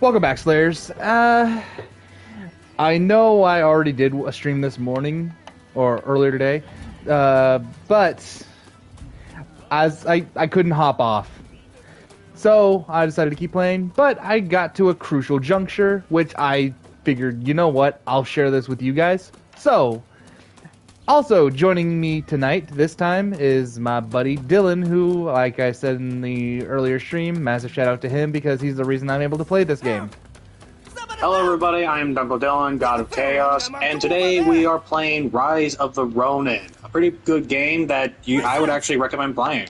Welcome back, Slayers. I know I already did a stream this morning, or earlier today, but I couldn't hop off. So I decided to keep playing, but I got to a crucial juncture, which I figured, you know what, I'll share this with you guys. So, also joining me tonight, this time, is my buddy Dylan, who, like I said in the earlier stream, massive shout out to him because he's the reason I'm able to play this game. Hello everybody, I am Dunkel Dylan, God of Chaos, and today we are playing Rise of the Ronin. A pretty good game that I would actually recommend playing.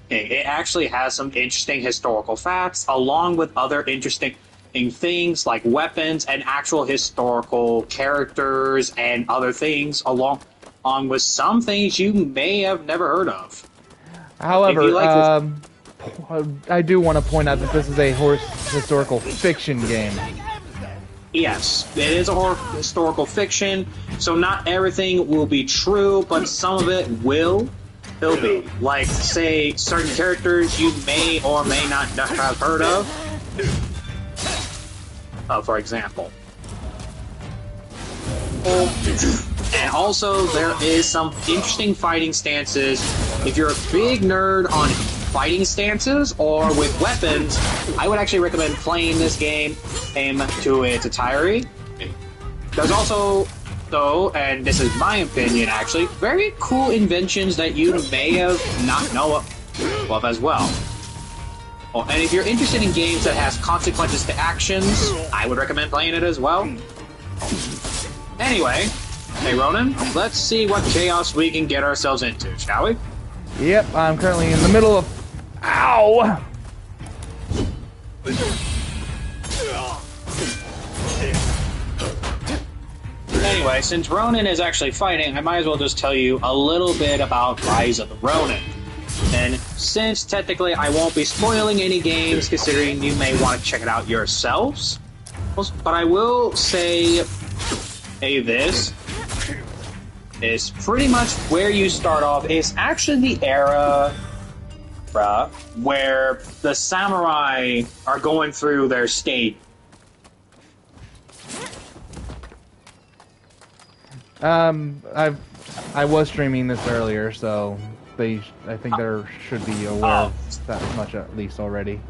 It actually has some interesting historical facts, along with other interesting things like weapons and actual historical characters and other things, along with some things you may have never heard of. However, I do want to point out that this is a historical fiction game. Yes, it is a historical fiction, so not everything will be true, but some of it will be. Like, say, certain characters you may or may not have heard of. For example. And also, there is some interesting fighting stances. If you're a big nerd on fighting stances or with weapons, I would actually recommend playing this game to its entirety. There's also, though, and this is my opinion actually, very cool inventions that you may have not know of as well. Oh, and if you're interested in games that has consequences to actions, I would recommend playing it as well. Anyway, hey Ronin, let's see what chaos we can get ourselves into, shall we? Yep, I'm currently in the middle of... Ow! Anyway, since Ronin is actually fighting, I might as well just tell you a little bit about Rise of the Ronin. And since technically I won't be spoiling any games, considering you may want to check it out yourselves, but I will say this is pretty much where you start off. Is actually the era where the samurai are going through their state. I was streaming this earlier, so I think there should be aware of that much at least already.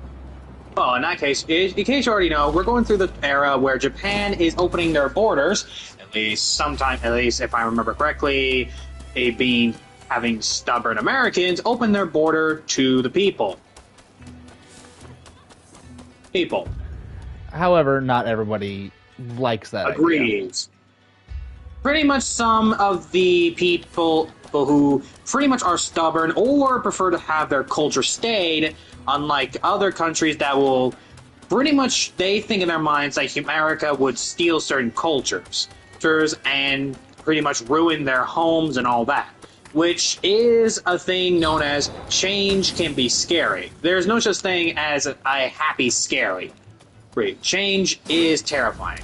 Oh, in that case, in case you already know, we're going through the era where Japan is opening their borders, at least if I remember correctly, having stubborn Americans open their border to the people. However, not everybody likes that Agrees. Idea. Pretty much some of the people who pretty much are stubborn or prefer to have their culture stayed, unlike other countries that will pretty much, they think in their minds like America would steal certain cultures and pretty much ruin their homes and all that, which is a thing known as change can be scary. There's no such thing as a happy scary. Change is terrifying.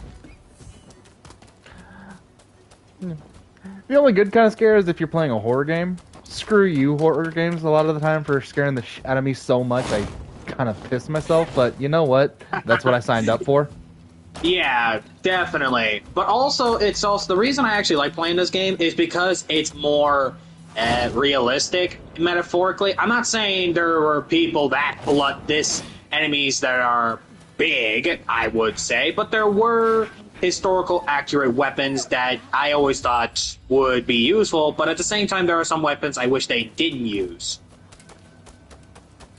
The only good kind of scare is if you're playing a horror game. Screw you, horror games, a lot of the time, for scaring the shit out of me so much I kind of piss myself, but you know what? That's what I signed up for. Yeah, definitely. But also, the reason I actually like playing this game is because it's more realistic, metaphorically. I'm not saying there were people enemies that are big, I would say, but there were historical accurate weapons that I always thought would be useful, but at the same time there are some weapons I wish they didn't use.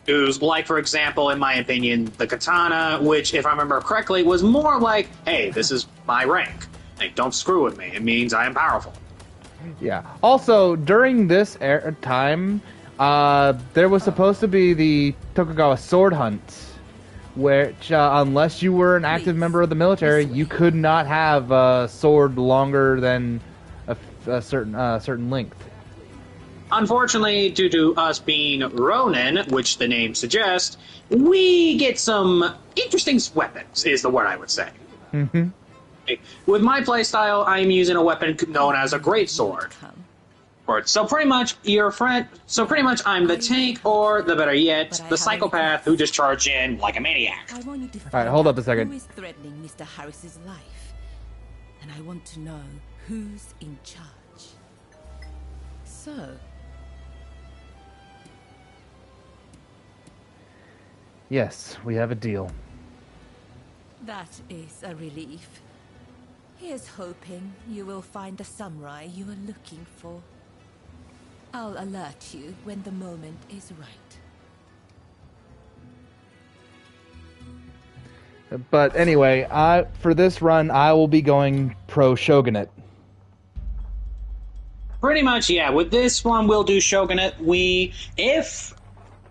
Like, for example, in my opinion, the katana, which, if I remember correctly, was more like, hey, this is my rank. Like, don't screw with me. It means I am powerful. Yeah. Also, during this time, there was supposed to be the Tokugawa sword hunt, which, unless you were an active member of the military, you could not have a sword longer than a certain length. Unfortunately, due to us being Ronin, which the name suggests, we get some interesting weapons, is the word I would say. With my playstyle, I'm using a weapon known as a greatsword. So pretty much, your friend. So pretty much, I'm the tank, or the better yet, the psychopath who just charged in like a maniac. I want you to All right, find hold up out a second. Who is threatening Mr. Harris's life? And I want to know who's in charge. So, Yes, we have a deal. that is a relief. Here's hoping you will find the samurai you are looking for. I'll alert you when the moment is right. But anyway, for this run, I will be going pro Shogunate. Pretty much, yeah. With this one, we'll do Shogunate. If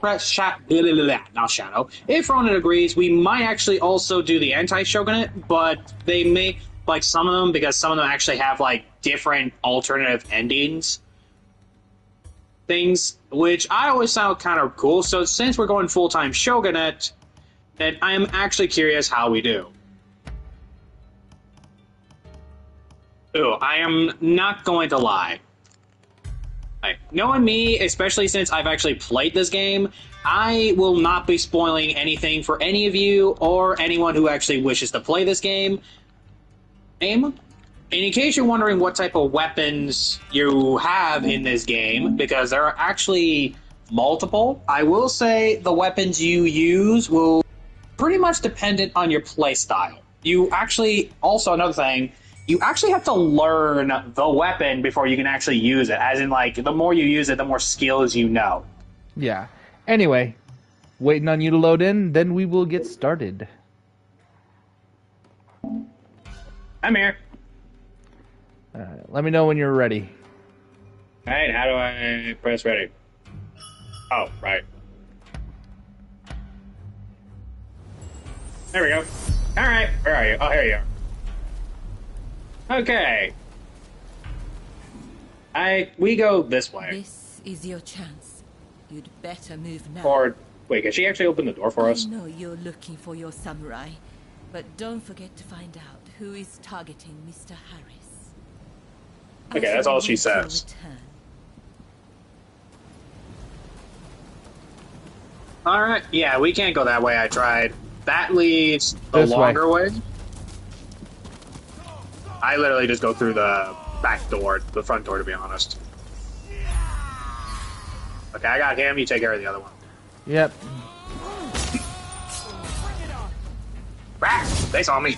not Shadow. If Ronin agrees, we might actually also do the anti-Shogunate, but they may like some of them because some of them actually have like different alternative endings. Things which I always found kind of cool. So since we're going full-time Shogunate, then I am actually curious how we do. Ooh, I am not going to lie. Like, knowing me, especially since I've actually played this game, I will not be spoiling anything for any of you or anyone who actually wishes to play this game. And in case you're wondering what type of weapons you have in this game, because there are actually multiple, I will say the weapons you use will pretty much dependent on your playstyle. You actually, also another thing, you actually have to learn the weapon before you can actually use it. As in, like, the more you use it, the more skills you know. Yeah. Anyway, waiting on you to load in, then we will get started. I'm here. Let me know when you're ready. Alright, how do I press ready? Oh, right. There we go. Alright, where are you? Oh, here you are. Okay. We go this way. This is your chance. You'd better move now. Or, wait, can she actually open the door for us? I know you're looking for your samurai, but don't forget to find out who is targeting Mr. Harris. Okay, that's all she says. Alright, yeah, we can't go that way, I tried. That leads the This way. longer way. I literally just go through the back door, the front door, to be honest. Okay, I got him, you take care of the other one. Yep. Rah! They saw me.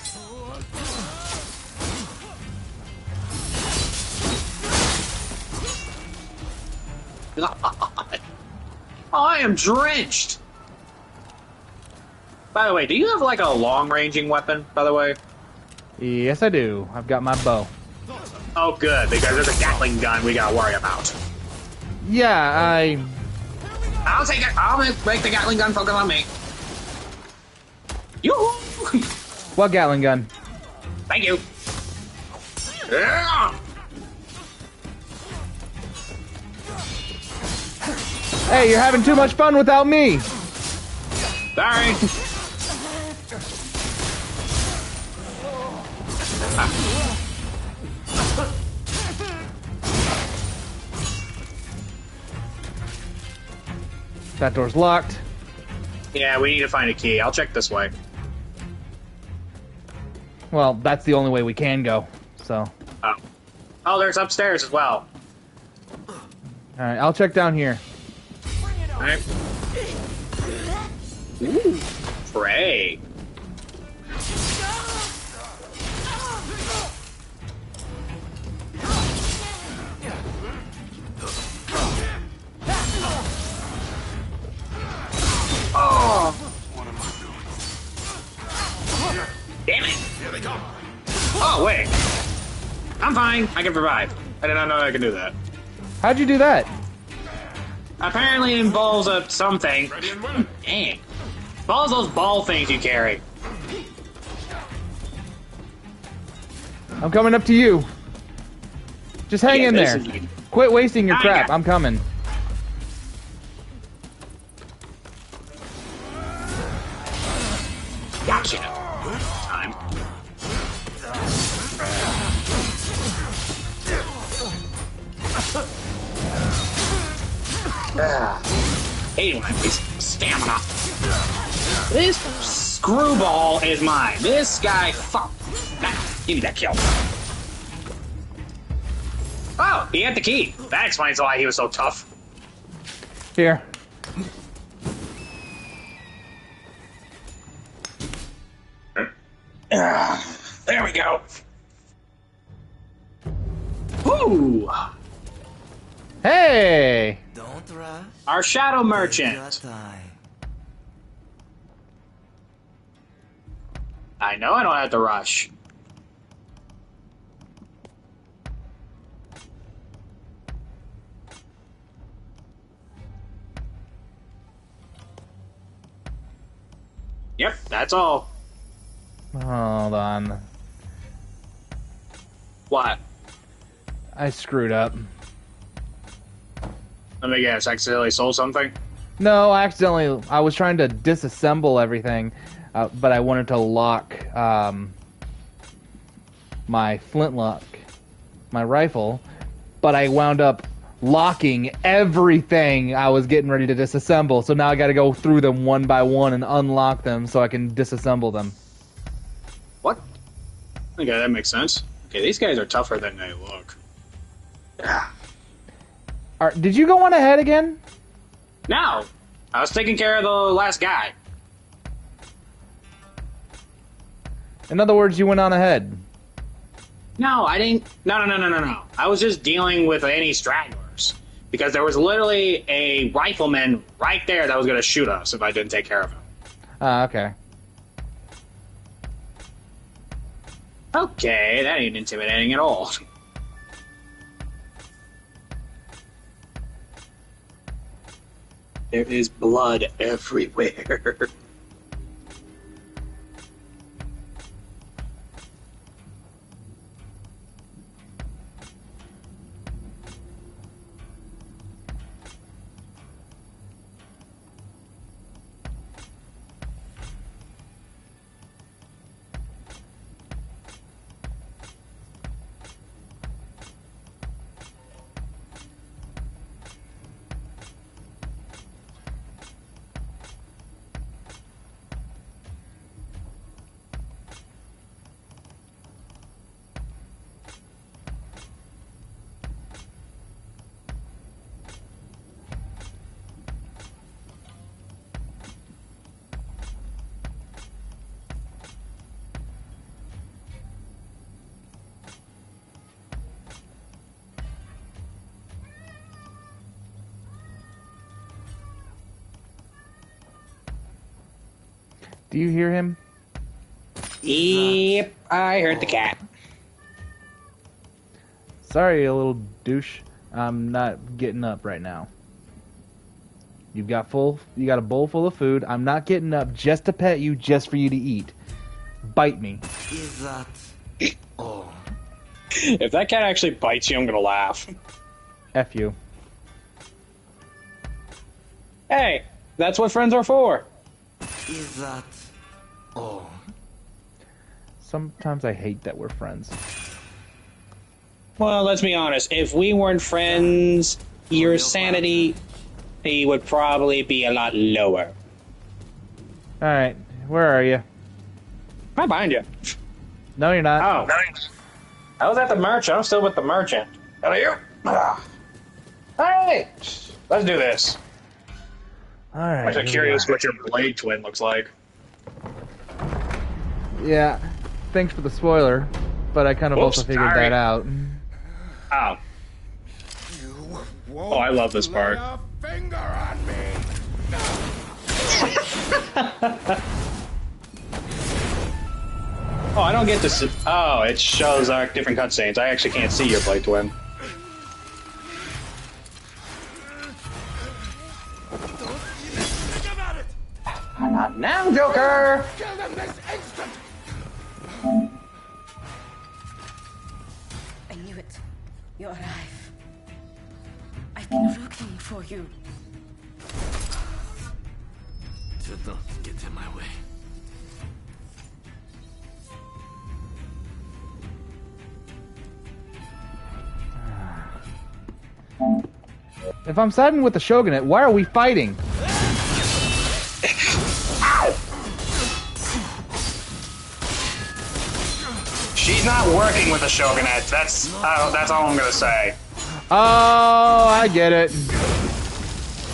I am drenched! By the way, do you have like a long-ranging weapon, by the way? Yes, I do. I've got my bow. Oh, good, because there's a Gatling gun we gotta worry about. Yeah, I'll take it. I'll make the Gatling gun focus on me. Yoo-hoo! What Gatling gun? Thank you. Yeah! Hey, you're having too much fun without me! Sorry. That door's locked. Yeah, we need to find a key. I'll check this way. Well, that's the only way we can go, so... Oh. Oh, there's upstairs as well. Alright, I'll check down here. Alright. Ooh. Pray. Oh! Damn it! Here they come. Oh, wait. I'm fine. I can survive. I did not know I could do that. How'd you do that? Apparently it involves something. Dang. Involves those ball things you carry. I'm coming up to you. Just hang in there. Quit wasting your crap. I'm coming. Gotcha. Time. Hating my stamina. This screwball is mine. This guy, fuck. Give me that kill. Oh, he had the key. That explains why he was so tough. Here. There we go. Woo! Hey! Don't rush. Our shadow Take your merchant. time. I know I don't have to rush. Yep, that's all. Hold on. What? I screwed up. Let me guess, accidentally sold something? No, I was trying to disassemble everything, but I wanted to lock my flintlock, my rifle, but I wound up locking everything I was getting ready to disassemble, so now I gotta go through them one by one and unlock them so I can disassemble them. What? Okay, that makes sense. Okay, these guys are tougher than they look. Did you go on ahead again? No! I was taking care of the last guy. In other words, you went on ahead. No, I didn't. No. I was just dealing with any stragglers. Because there was literally a rifleman right there that was going to shoot us if I didn't take care of him. Okay. Okay, that ain't intimidating at all. There is blood everywhere. Do you hear him? Yep, I heard the cat. Sorry, you little douche. I'm not getting up right now. You got a bowl full of food. I'm not getting up just to pet you, just for you to eat. Bite me. Is that all? If that cat actually bites you, I'm gonna laugh. F you. Hey, that's what friends are for. Is that all? Sometimes I hate that we're friends. Well, let's be honest. If we weren't friends, your sanity would probably be a lot lower. Alright, where are you? Right behind you. No, you're not. Oh. I was at the merchant. I'm still with the merchant. How are you? Alright. Let's do this. Alright. I'm actually curious what your blade twin looks like. Yeah, thanks for the spoiler, but I kind of Whoops, also figured sorry. that out. Oh. Oh, I love this part. Finger on me. Oh, I don't get to see. Oh, it shows our different cutscenes. I actually can't see your blade twin. Think about it. Not now, Joker! Kill them this instant. I knew it. You arrive. I've been looking for you. Do not get in my way. If I'm siding with the shogunate, why are we fighting? Ow! She's not working with the shogunate. That's all I'm gonna say. Oh, I get it.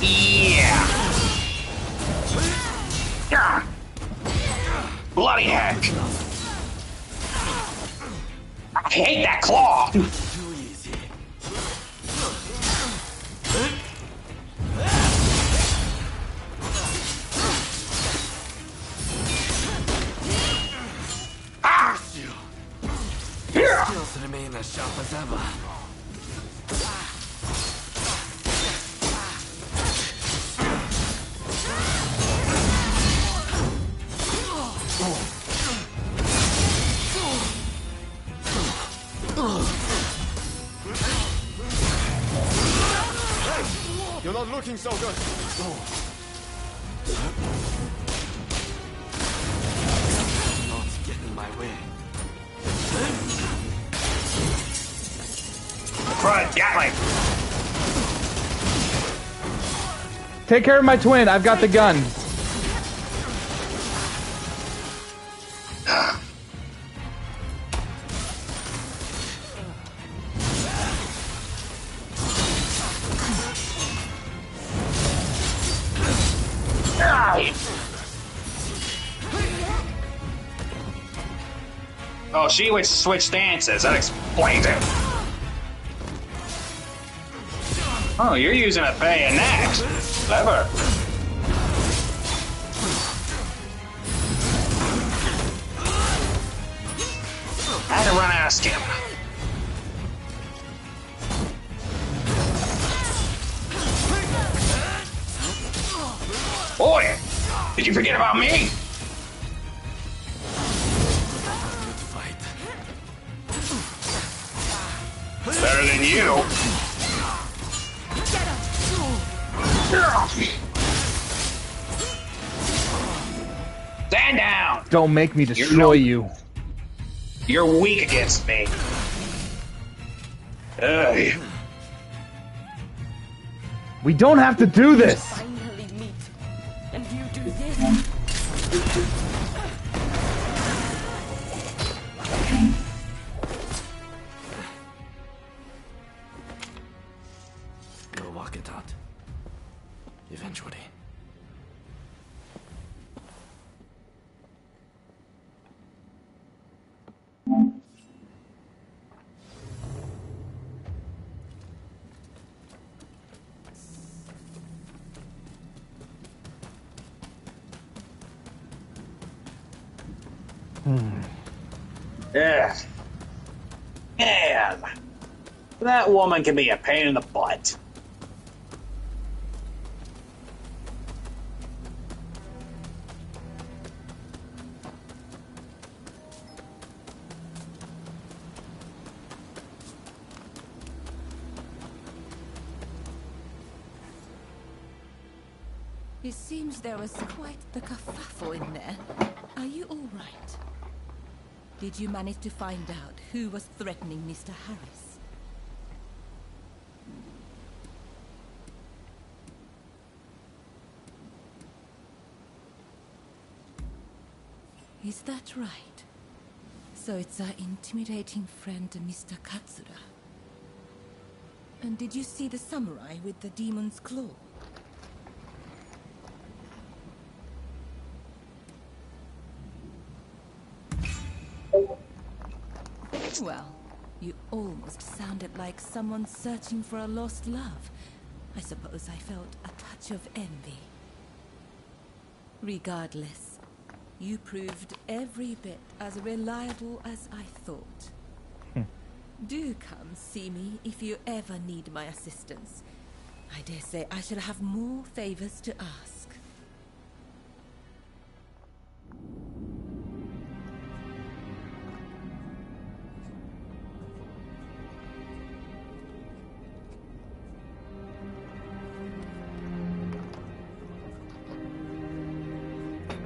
Yeah. Yeah. Bloody heck. I hate that claw. Too easy. Ah! Yeah. Skills remain as sharp as ever. You're not looking so good. Not get in my way. Crud, Gatling. Take care of my twin. I've got the gun. Oh, she would switch stances. That explains it. Oh, you're using a bayonet. Clever. I had to run ask him. Boy, did you forget about me? Better than you. Stand down. Don't make me destroy you. You're weak against me. Ugh. We don't have to do this. Finally meet. And you do this. We'll walk it out. Eventually. Yeah. Man. That woman can be a pain in the butt. It seems there was quite the kerfuffle in there. Are you all right? Did you manage to find out who was threatening Mr. Harris? Is that right? So it's our intimidating friend, Mr. Katsura. And did you see the samurai with the demon's claw? Well, you almost sounded like someone searching for a lost love. I suppose I felt a touch of envy. Regardless, you proved every bit as reliable as I thought. Do come see me if you ever need my assistance. I dare say I shall have more favors to ask.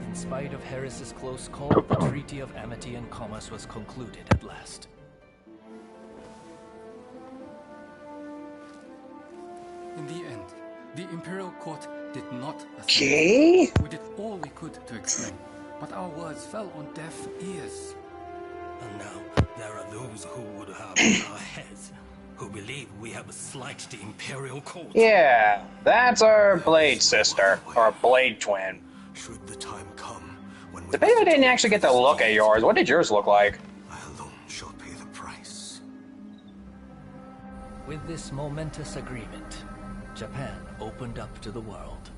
In spite of Harris's close call, the Treaty of Amity and Commerce was concluded at last. In the end, The Imperial Court did not assent. Okay. We did all we could to explain, but our words fell on deaf ears. And now there are those who would have in our heads who believe we have slighted the Imperial Court. Yeah, that's our Blade sister, or Blade twin. Should the time come when we The baby didn't actually get to look at yours. What did yours look like? I alone shall pay the price. With this momentous agreement, Japan opened up to the world.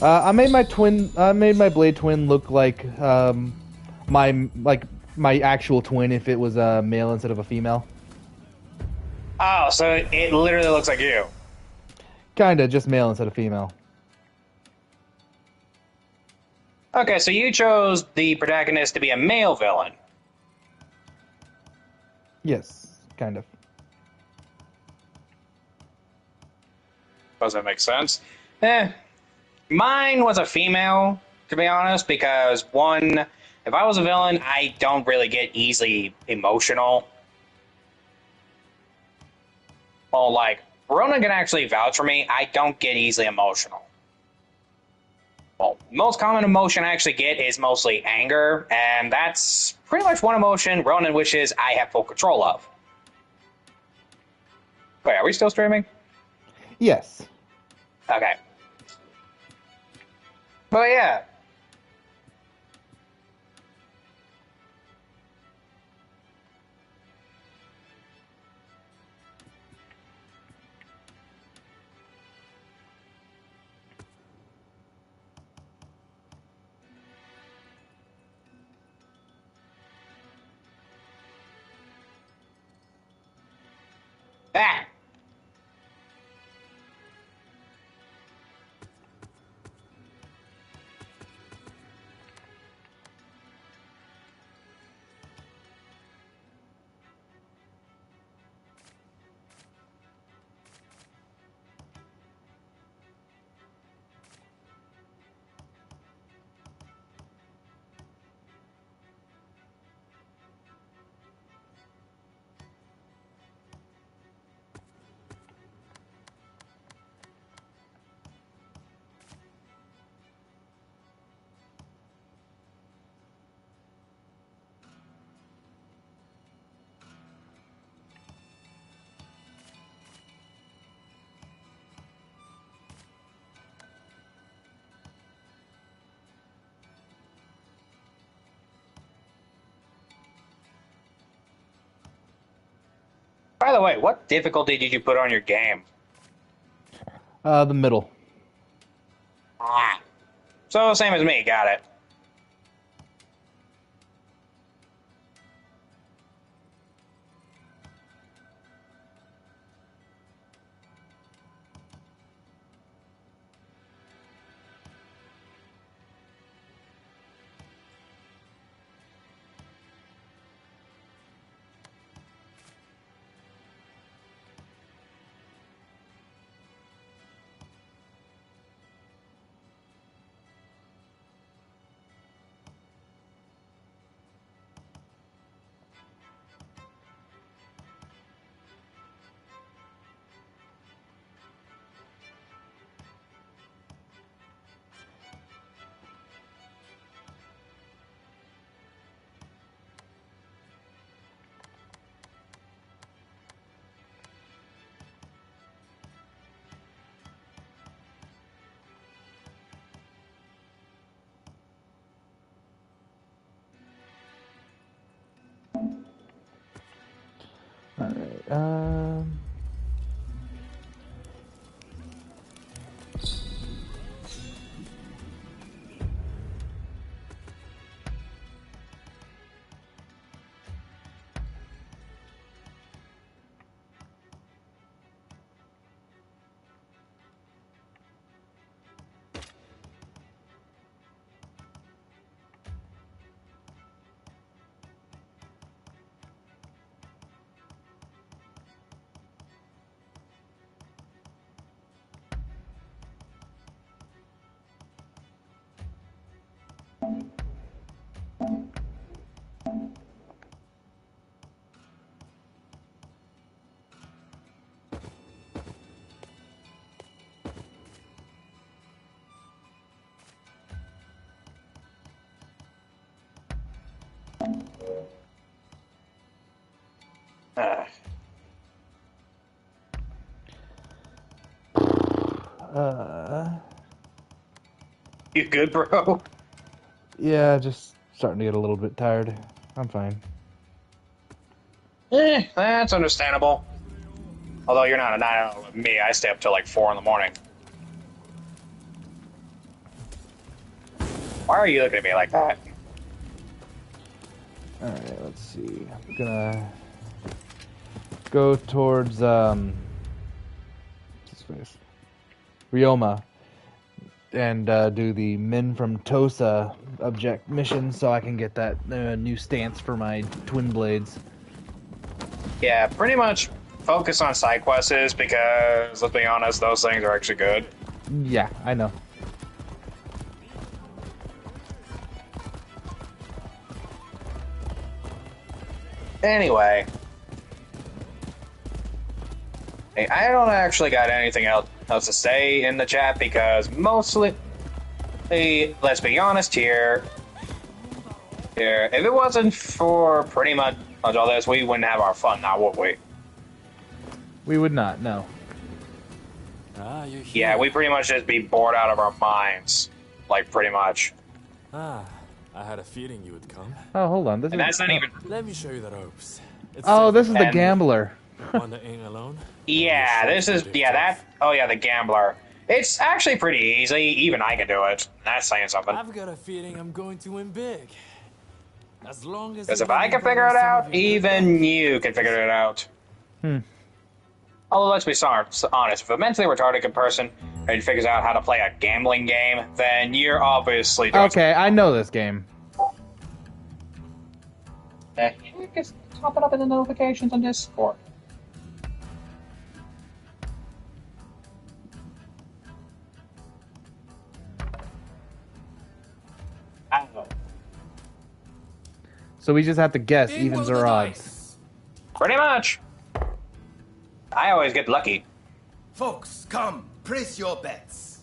I made my blade twin look like my actual twin if it was a male instead of a female. Oh, so it literally looks like you. Kinda, just male instead of female. Okay, so you chose the protagonist to be a male villain. Yes, kind of. Does that make sense? Mine was a female, to be honest, because one, if I was a villain, I don't really get easily emotional. Well, like, Ronin can actually vouch for me, I don't get easily emotional. Well, most common emotion I actually get is mostly anger, and that's pretty much one emotion Ronin wishes I have full control of. Wait, are we still streaming? Yes. Okay. But yeah. Ah! By the way, what difficulty did you put on your game? The middle. Ah. So, same as me, got it. Alright, You good, bro? Yeah, just starting to get a little bit tired. I'm fine. That's understandable. Although you're not a night owl with me, I stay up till like 4 in the morning. Why are you looking at me like that? Alright, let's see. I'm gonna go towards, what's his face? Ryoma. And do the Men from Tosa object mission so I can get that new stance for my twin blades. Yeah, pretty much focus on side quests because, let's be honest, those things are actually good. Yeah, I know. Anyway. Hey, I don't actually got anything else to say in the chat because mostly, let's be honest here, if it wasn't for pretty much all this, we wouldn't have our fun now, would we? We would not, no. Ah, you're here. Yeah, we pretty much just be bored out of our minds. Like, pretty much. Ah, I had a feeling you would come. Oh, hold on. This And is, that's not even... Let me show you the ropes. It's oh, safe this is the And- gambler. wandering alone. Yeah, this is... Yeah, that... Oh, yeah, the gambler. It's actually pretty easy. Even I can do it. That's saying something. I've got a feeling I'm going to win big. As long as Because you if let I me can figure borrow it some out, of your even you can figure it out. Although, let's be honest, if a mentally retarded person who figures out how to play a gambling game, then you're obviously doing Okay, I know this game. Just top it up in the notifications on Discord. I don't know. So we just have to guess In evens go the or odds. dice. Pretty much. I always get lucky. Folks, come, place your bets.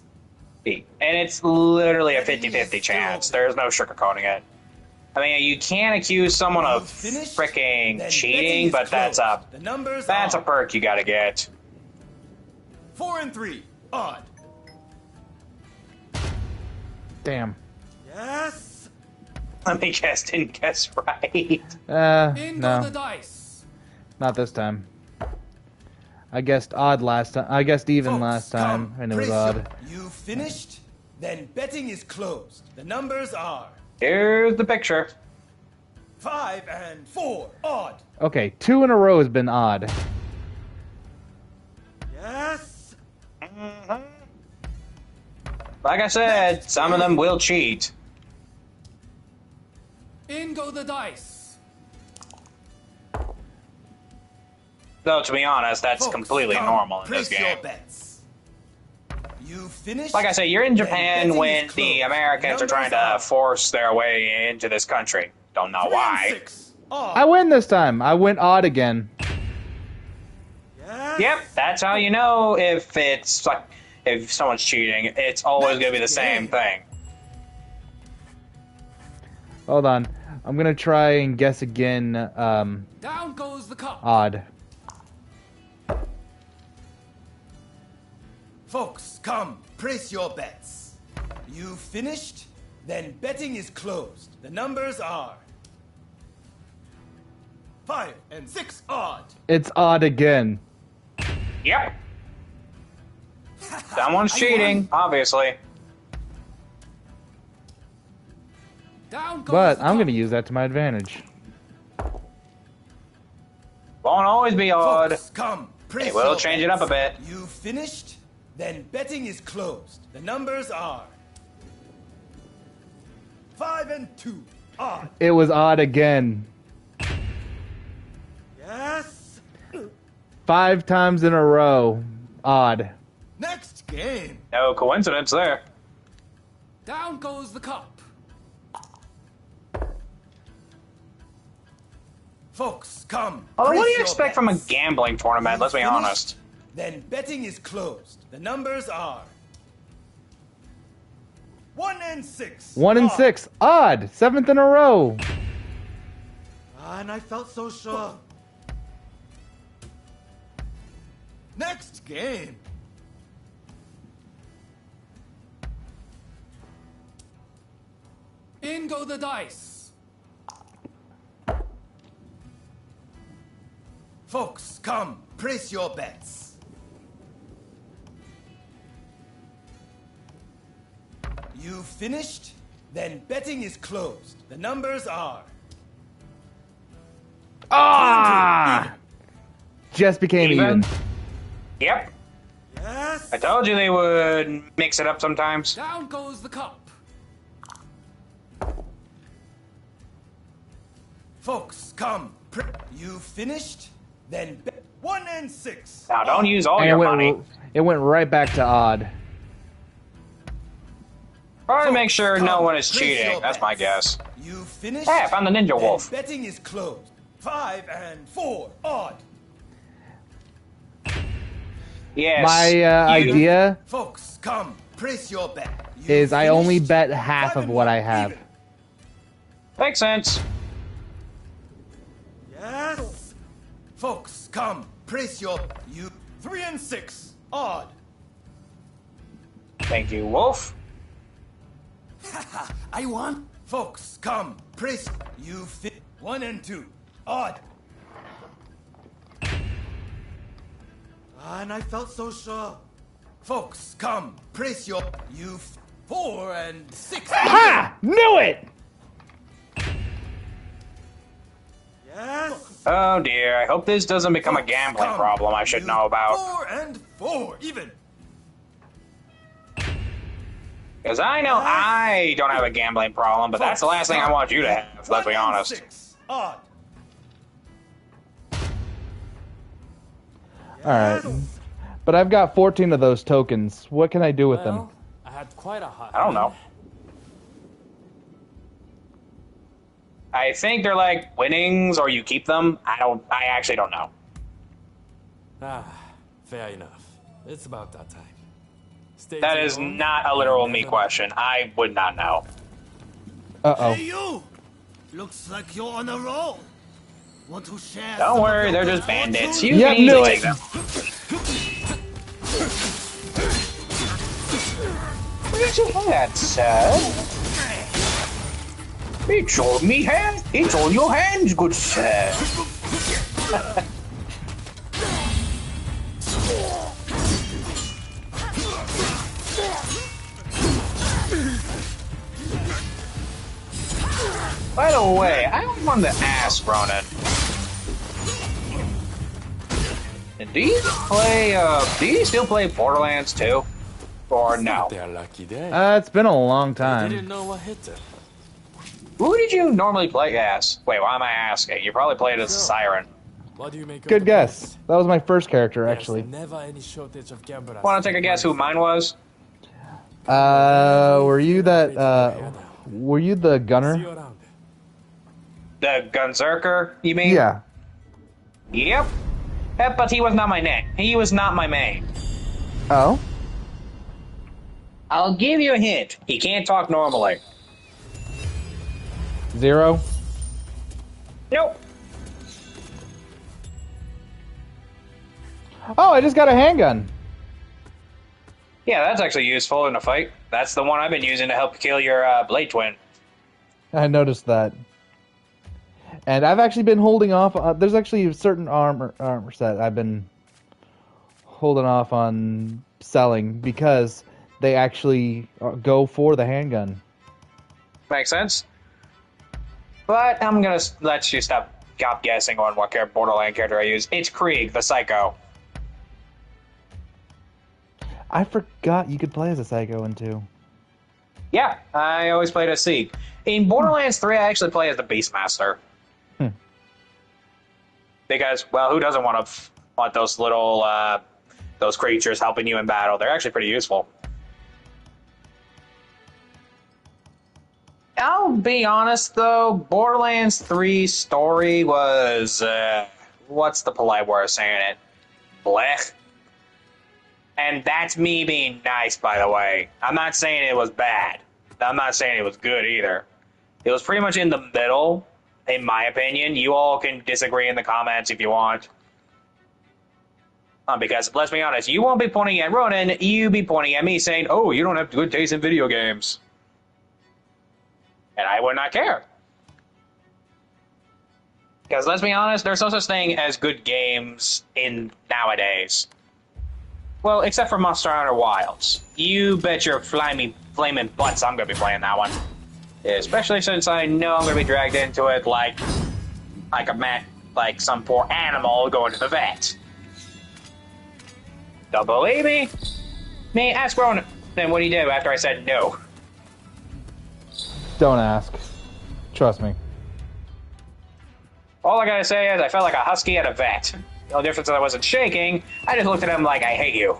And it's literally a 50-50 chance. There's no sugarcoating it. I mean, you can accuse someone of Finished? freaking Then cheating, betting but is that's a closed. The numbers that's a are perk you gotta get. 4 and 3. Odd. Damn. Yes. Let me guess, didn't guess right. In go the No, dice. not this time. I guessed odd last time. I guessed even Folks, last time, come, and it was place odd. You finished? Then betting is closed. The numbers are Here's the picture. 5 and 4. Odd. Okay, 2 in a row has been odd. Yes. Like I said, some of them will cheat. In go the dice. Though, to be honest, that's Folks, completely come, normal in this place your game. bets. You finished? Like I said, you're in Then Japan betting when is the closed. Americans are trying to force their way into this country. Don't know 3 and why. 6. Odd. I win this time. I went odd again. Yes. Yep, that's how you know if it's like if someone's cheating. It's always gonna be the same thing. Hold on. I'm gonna try and guess again. Down goes the cup. Odd. Folks, come, place your bets. You finished? Then betting is closed. The numbers are 5 and 6. Odd. It's odd again. Yep. Someone's cheating, obviously. Down goes But the I'm cup. gonna use that to my advantage. Won't always be odd. Folks, come, place They will your change it bets. up a bit. You finished? Then betting is closed. The numbers are 5 and 2. Odd. It was odd again. Yes. 5 times in a row. Odd. Next game. No coincidence there. Down goes the cup. Folks, come. Although, what do Place you your expect from a bets. gambling tournament? Let's be Finished? honest. Then betting is closed. The numbers are 1 and 6. 1 and Odd. 6. Odd. 7th in a row. And I felt so sure. Next game. In go the dice. Folks, come. Place your bets. You finished? Then betting is closed. The numbers are Ah! Just became even. Yep. yes. I told you they would mix it up sometimes. Down goes the cup. Folks, come. You finished? Then bet 1 and 6. Now, don't use all And your money. it went right back to odd. Probably make sure no Come, one is place cheating. your That's my bets. guess. You finished? Hey, I found the Ninja Then Wolf. betting is closed. 5 and 4. Odd. Yes. My you- idea Folks, come. Place your bet. You is I only finished? bet half 5 of and what 1, I have. even. Makes sense. Yes. Folks, come. Place your you 3 and 6. Odd. Thank you, Wolf. I won. Folks, come. Place you fit 1 and 2. Odd. And I felt so sure. Folks, come. Place your you 4 and 6. Ha! Knew it! Yes. Oh dear, I hope this doesn't become a Folks, gambling come. problem I should You know about. 4 and 4 even. Because I know I don't have a gambling problem, but that's the last thing I want you to have, let's be 1 and honest. 6. Odd. Alright. But I've got 14 of those tokens. What can I do with them? Well, I had quite a hot. I don't know. I think they're like winnings or you keep them. I actually don't know. Ah, fair enough. It's about that time. Stay That is tuned. not a literal me question. I would not know. Uh-oh. Hey you! Looks like you're on a roll. Want to share? Don't some of worry, your they're just good fortune? bandits. You Yep, can knew easily it. take them. Where's your hand, sir? It's all me hand. It's all your hands, good sir. By the way, I wanted to ask Ronin. Do you still play Borderlands 2? Or no? Their lucky day. It's been a long I didn't time. know what hit them. Who did you normally play as? Wait, why am I asking? You probably played as Siren. What do you make of Good the guess. price? That was my first character, There's actually. never any shortage of gamblers. Want to take a guess who mine was? Were you that, were you the See you gunner? around. The Gunzerker, you mean? Yeah. Yep. But he was not my name. He was not my main. Oh? I'll give you a hint. He can't talk normally. 0? Nope. Oh, I just got a handgun. Yeah, that's actually useful in a fight. That's the one I've been using to help kill your Blade Twin. I noticed that. And I've actually been holding off. There's actually a certain armor set I've been holding off on selling because they actually go for the handgun. Makes sense. But I'm gonna let you stop guessing on what Borderland character I use. It's Krieg, the Psycho. I forgot you could play as a psycho in 2. Yeah, I always played as Sieg. In Borderlands 3, I actually play as the Beastmaster. Because, well, who doesn't want those little those creatures helping you in battle? They're actually pretty useful. I'll be honest though, Borderlands 3 story was, what's the polite way of saying it? Blech. And that's me being nice, by the way. I'm not saying it was bad. I'm not saying it was good either. It was pretty much in the middle, in my opinion. You all can disagree in the comments if you want. Because, let's be honest, you won't be pointing at Ronin, you be pointing at me saying, oh, you don't have good taste in video games. And I would not care. Because, let's be honest, there's no such thing as good games in nowadays. Well, except for Monster Hunter Wilds. You bet your flaming butts I'm going to be playing that one. Especially since I know I'm going to be dragged into it like some poor animal going to the vet. Don't believe me? Ask Ronin. Then what do you do after I said no? Don't ask. Trust me. All I gotta say is I felt like a husky at a vet. The only difference is I wasn't shaking. I just looked at him like, I hate you.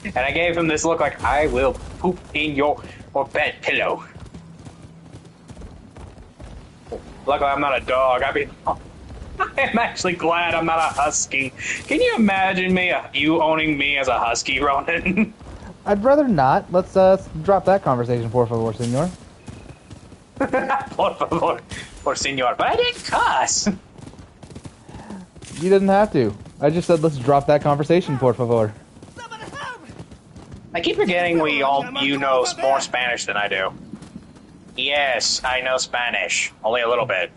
And I gave him this look like, I will poop in your bed pillow. Luckily, I'm not a dog. I'm actually glad I'm not a husky. Can you imagine you owning me as a husky, Ronin? I'd rather not. Let's drop that conversation, por favor, senor. Por favor, por senor. But I didn't cuss. You didn't have to. I just said let's drop that conversation, por favor. I keep forgetting you know more Spanish than I do. Yes, I know Spanish. Only a little bit.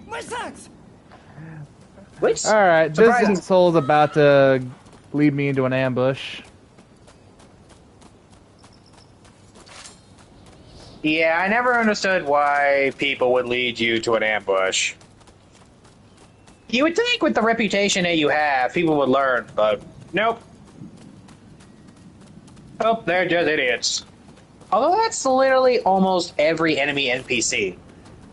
My socks! Alright, this soul's about to lead me into an ambush. Yeah, I never understood why people would lead you to an ambush. You would think with the reputation that you have, people would learn, but nope. Oh, they're just idiots. Although that's literally almost every enemy NPC.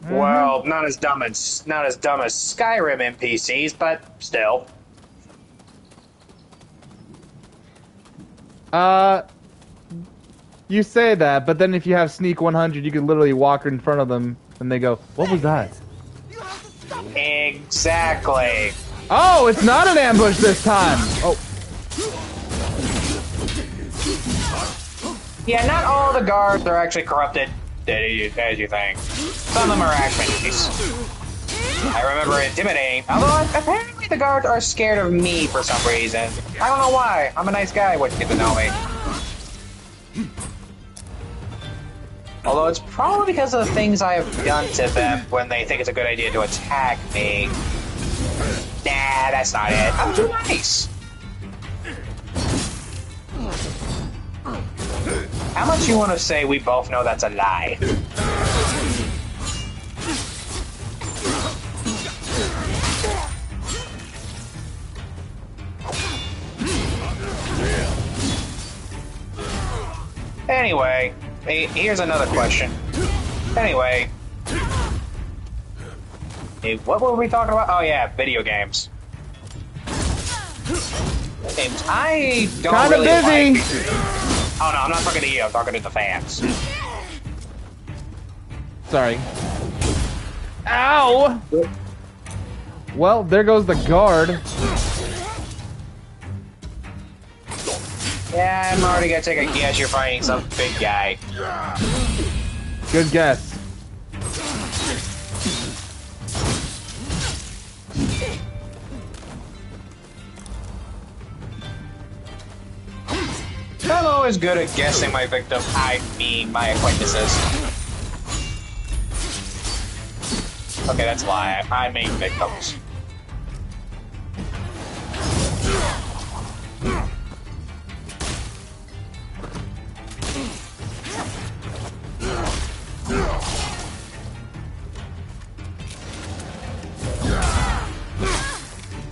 Mm-hmm. Well, not as dumb as Skyrim NPCs, but still. You say that, but then if you have Sneak 100, you can literally walk in front of them, and they go, "What was that?" Exactly. Oh, it's not an ambush this time. Oh. Yeah, not all the guards are actually corrupted as you think. Some of them are actually nice. I remember intimidating, although apparently the guards are scared of me for some reason. I don't know why. I'm a nice guy, wouldn't get to know me. Although it's probably because of the things I have done to them when they think it's a good idea to attack me. Nah, that's not it. I'm too nice. How much you want to say we both know that's a lie? Anyway, here's another question. Anyway, what were we talking about? Oh yeah, video games. I don't Kinda really busy. like... Oh no, I'm not talking to you, I'm talking to the fans. Sorry. Ow! Well, there goes the guard. Yeah, I'm already gonna take a guess you're fighting some big guy. Good guess. I'm always good at guessing my victim. I mean, my acquaintances. Okay, that's a lie. I mean victims.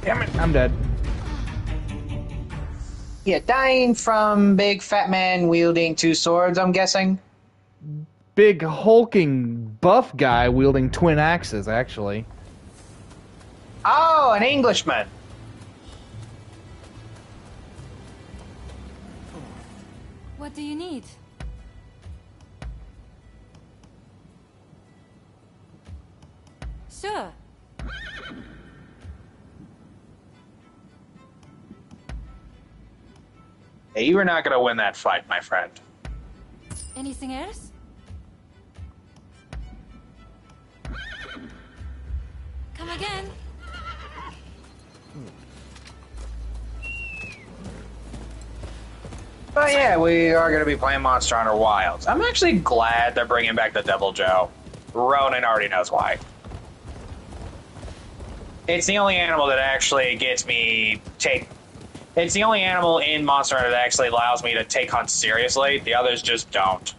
Damn it, I'm dead. Yeah, dying from big fat man wielding two swords, I'm guessing. Big hulking buff guy wielding twin axes, actually. Oh, an Englishman. What do you need? Sure. Hey, you are not going to win that fight, my friend. Anything else? Come again. But yeah, we are going to be playing Monster Hunter Wilds. I'm actually glad they're bringing back the Devil Joe. Ronin already knows why. It's the only animal that actually gets me It's the only animal in Monster Hunter that actually allows me to take hunts seriously. The others just don't.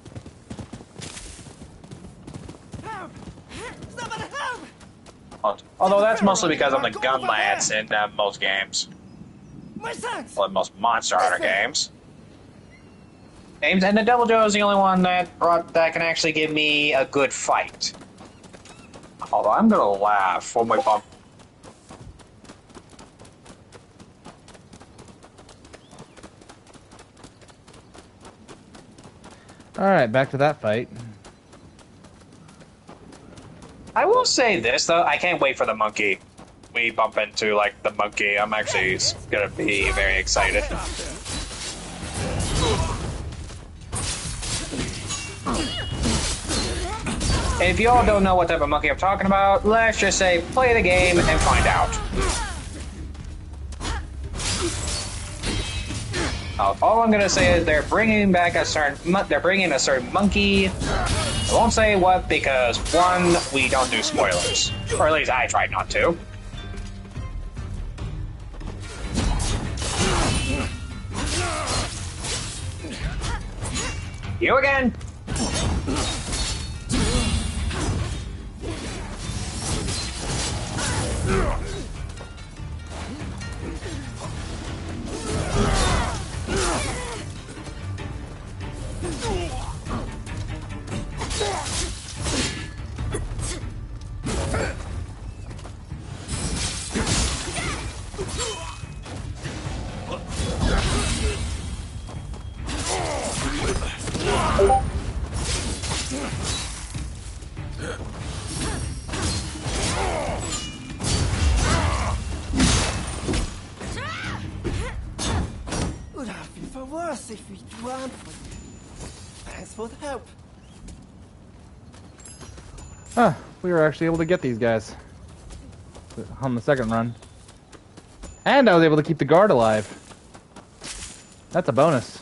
Although that's mostly because I'm the gun lance in most games. Well, in most Monster Hunter games. And the Devil Joe is the only one that can actually give me a good fight. Although I'm gonna laugh when we bump. Alright, back to that fight. I will say this, though. I can't wait for the monkey. We bump into, like, the monkey. I'm actually gonna be very excited. If you all don't know what type of monkey I'm talking about, let's just say play the game and find out. All I'm gonna say is they're bringing a certain monkey. I won't say what because one, we don't do spoilers, or at least I tried not to. You again. Would have been far worse if we drowned for you. Thanks for the help. Huh, we were actually able to get these guys on the second run. And I was able to keep the guard alive. That's a bonus.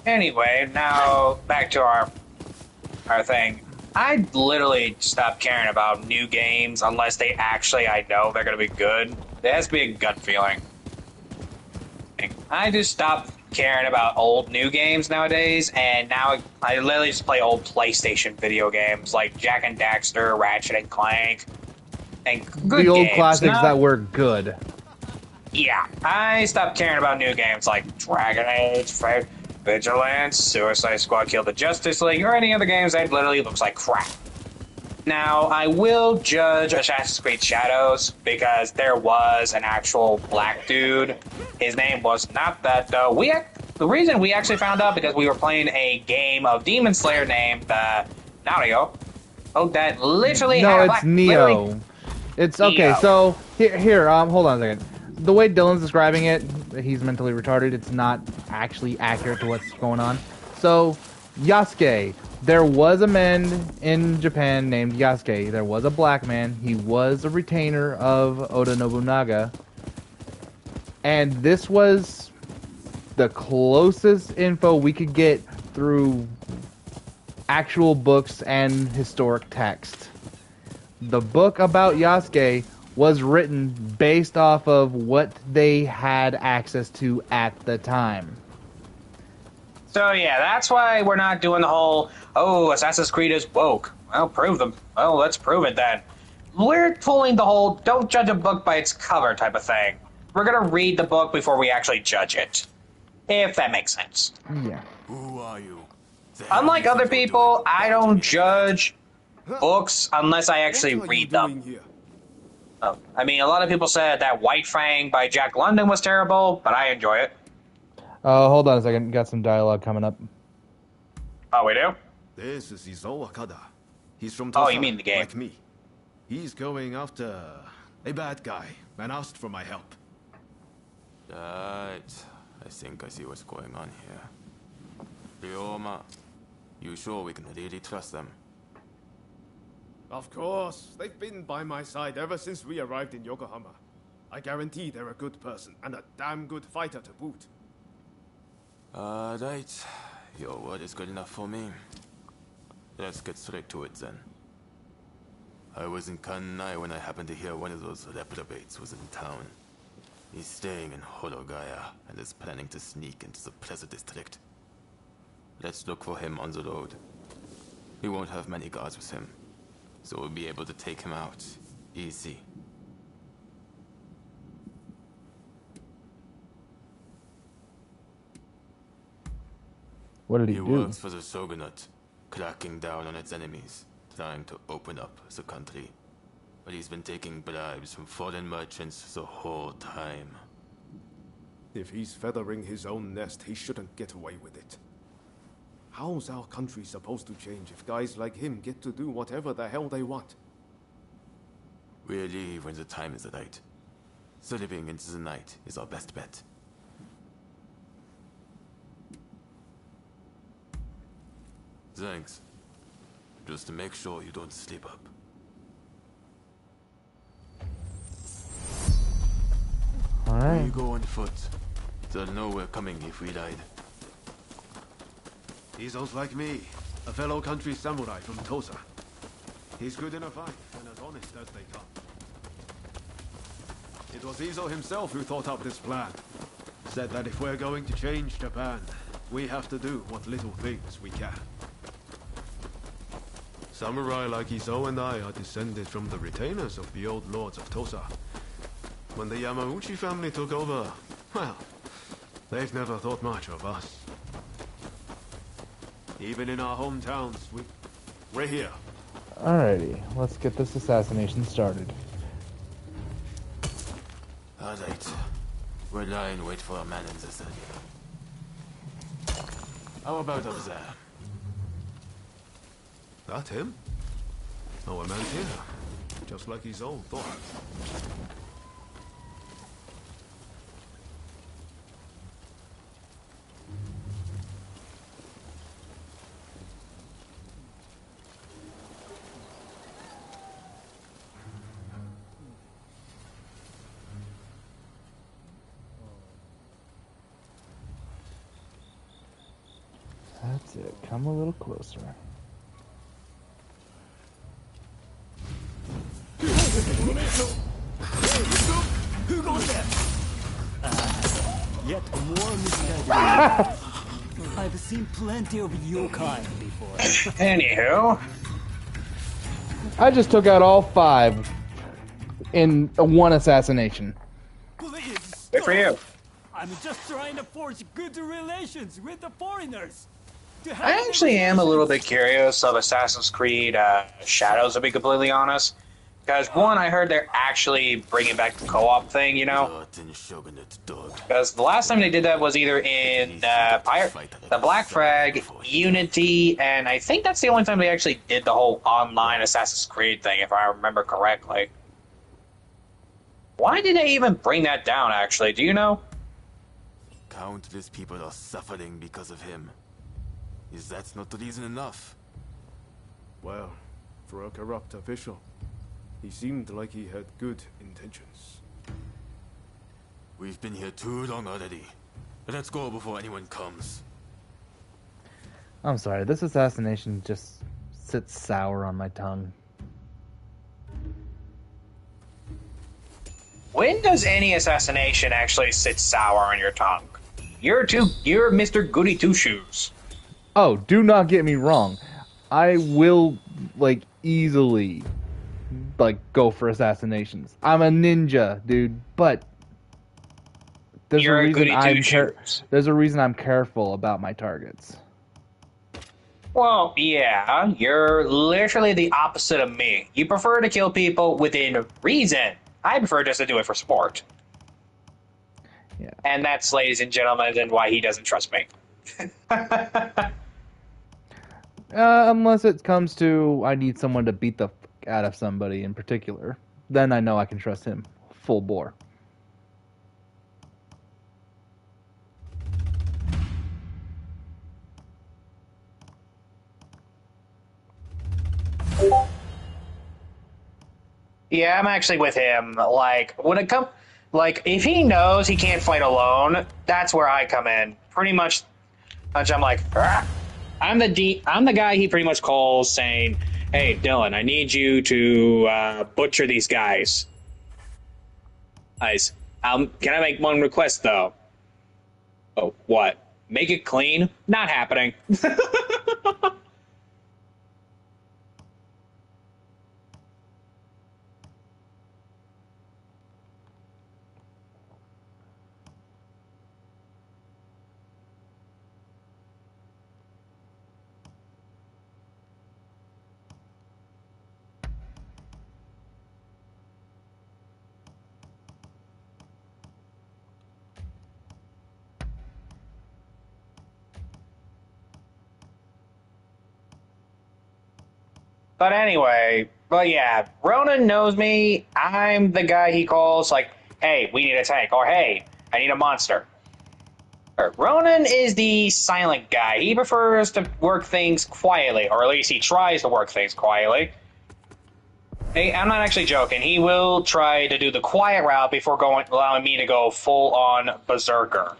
Anyway, now back to our thing. I literally stopped caring about new games unless I know they're gonna be good. There has to be a gut feeling. I just stopped caring about old new games nowadays, and now I literally just play old PlayStation video games like Jak and Daxter, Ratchet and Clank, and good the old games. classics that were good. Yeah, I stopped caring about new games like Dragon Age, Vigilance, Suicide Squad, Kill the Justice League, or any other games that literally looks like crap. Now, I will judge Assassin's Creed Shadows because there was an actual black dude. His name was not that, though. The reason we actually found out because we were playing a game of Demon Slayer named Naruto. Oh, that literally had a black... No, it's Neo. It's okay. Neo. So here, hold on a second. The way Dylan's describing it, he's mentally retarded. It's not actually accurate to what's going on. So, Yasuke. There was a man in Japan named Yasuke. There was a black man. He was a retainer of Oda Nobunaga. And this was the closest info we could get through actual books and historic text. The book about Yasuke was written based off of what they had access to at the time. So yeah, that's why we're not doing the whole, oh, Assassin's Creed is woke. Well, prove them. Well, let's prove it then. We're pulling the whole, don't judge a book by its cover type of thing. we're gonna read the book before we actually judge it, if that makes sense. Yeah. Who are you? Unlike other people, I don't judge books unless I actually read them. I mean, a lot of people said that White Fang by Jack London was terrible, but I enjoy it. Hold on a second. Got some dialogue coming up. Oh, we do? This is Izo Akada. He's from Tosa, you mean the game. like me. He's going after a bad guy and asked for my help. Right. I think I see what's going on here. Ryoma, you sure we can really trust them? Of course. They've been by my side ever since we arrived in Yokohama. I guarantee they're a good person and a damn good fighter to boot. Right. Your word is good enough for me. Let's get straight to it then. I was in Kanai when I happened to hear one of those reprobates was in town. He's staying in Horogaya and is planning to sneak into the Plaza District. Let's look for him on the road. He won't have many guards with him, so we'll be able to take him out easy. What did he He do? works for the Shogunate, cracking down on its enemies, trying to open up the country. But he's been taking bribes from foreign merchants the whole time. If he's feathering his own nest, he shouldn't get away with it. How's our country supposed to change if guys like him get to do whatever the hell they want? We'll leave when the time is right. Slipping into the night is our best bet. Thanks. Just to make sure you don't slip up. Alright. We go on foot. They'll know we're coming if we died. Izo's like me, a fellow country samurai from Tosa. He's good in a fight and as honest as they come. It was Izo himself who thought up this plan. Said that if we're going to change Japan, we have to do what little things we can. Samurai like Izo and I are descended from the retainers of the old lords of Tosa. When the Yamauchi family took over, well, they've never thought much of us. Even in our hometowns, we're here. Alrighty, let's get this assassination started. Alright. We'll lie in wait for a man in the city. How about up there? That him? Oh, a man's here. Just like his own thought. That's it. Come a little closer. Who goes there? Yet more misguided. I've seen plenty of yokai before. Anywho. I just took out all 5 in one assassination. Please. Good for you. I'm just trying to forge good relations with the foreigners. I actually am a little bit curious of Assassin's Creed Shadows, to be completely honest. Because, one, I heard they're actually bringing back the co-op thing, you know? Because the last time they did that was either in the Black Flag, Unity, and I think that's the only time they actually did the whole online Assassin's Creed thing, if I remember correctly. Why did they even bring that down, actually? Do you know? Countless people are suffering because of him. Is that not reason enough? Well, for a corrupt official, he seemed like he had good intentions. We've been here too long already. Let's go before anyone comes. I'm sorry, this assassination just sits sour on my tongue. When does any assassination actually sit sour on your tongue? You're Mr. Goody Two Shoes. Oh, do not get me wrong. I will, easily, go for assassinations. I'm a ninja, dude. But there's You're a a reason goody I'm two-shoes. there's a reason I'm careful about my targets. Well, yeah, you're literally the opposite of me. You prefer to kill people within reason. I prefer just to do it for sport. Yeah. And that's, ladies and gentlemen, why he doesn't trust me. Unless it comes to I need someone to beat the fuck out of somebody in particular, then I know I can trust him full bore. Yeah, I'm actually with him. Like, when it comes, like, if he knows he can't fight alone, that's where I come in. Pretty much, I'm like, "Argh." I'm the guy he pretty much calls saying, "Hey, Dylan, I need you to butcher these guys." Guys, can I make one request though? Oh, what? Make it clean? Not happening. But anyway, but yeah, Ronin knows me. I'm the guy he calls like, "Hey, we need a tank," or "Hey, I need a monster." Ronin is the silent guy. He prefers to work things quietly, or at least he tries to work things quietly. Hey, I'm not actually joking. He will try to do the quiet route before allowing me to go full-on berserker.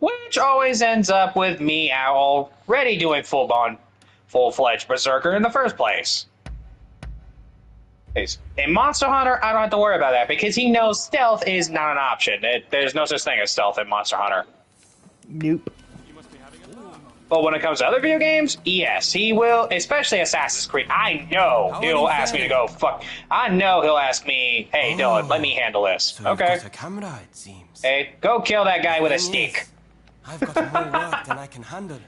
Which always ends up with me already doing full-fledged berserker in the first place. In Monster Hunter, I don't have to worry about that because he knows stealth is not an option. There's no such thing as stealth in Monster Hunter. Nope. But when it comes to other video games, yes, he will, especially Assassin's Creed. I know he'll ask me to go fuck. I know he'll ask me, "Hey, Dylan, let me handle this." So okay. you've got a camera, it seems. Hey, go kill that guy with a stick. I've got more work than I can handle.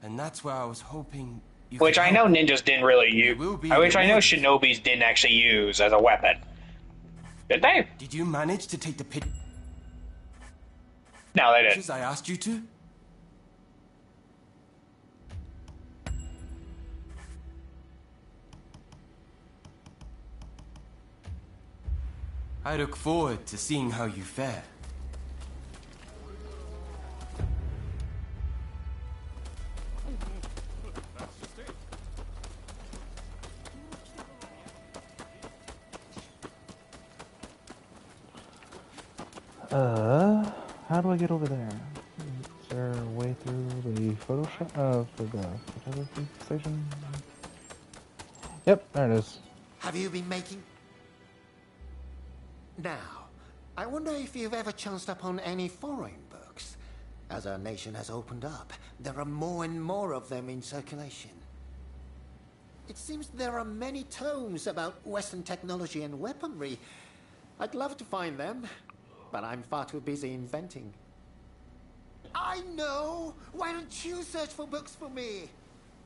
And that's where I was hoping you Which could I help. know ninjas didn't really use. Which I know shinobis didn't actually use as a weapon. Did they? Did you manage to take the pit? No, they didn't. I asked you to? I look forward to seeing how you fare. How do I get over there? Is there a way through the Photoshop for the photography station? Yep, there it is. Have you been making? Now, I wonder if you've ever chanced upon any foreign books. As our nation has opened up, there are more and more of them in circulation. It seems there are many tomes about Western technology and weaponry. I'd love to find them, but I'm far too busy inventing. I know! Why don't you search for books for me?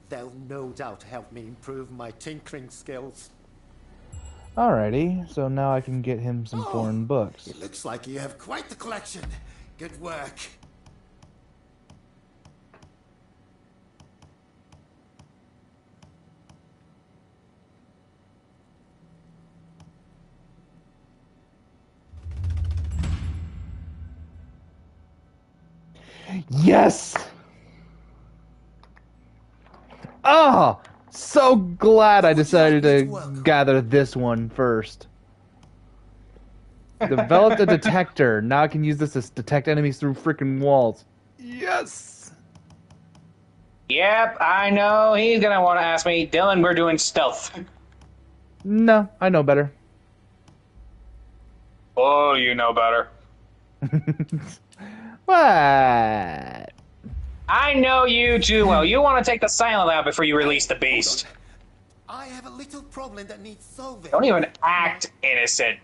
They'll no doubt help me improve my tinkering skills. Alrighty, so now I can get him some foreign books. It looks like you have quite the collection. Good work. Yes! Oh, so glad I decided to gather this one first. Developed a detector. Now I can use this to detect enemies through freaking walls. Yes! Yep, I know. He's gonna want to ask me, "Dylan, we're doing stealth." No, I know better. Oh, you know better. What? I know you too well. You want to take the silent out before you release the beast. I have a little problem that needs solving. Don't even act innocent.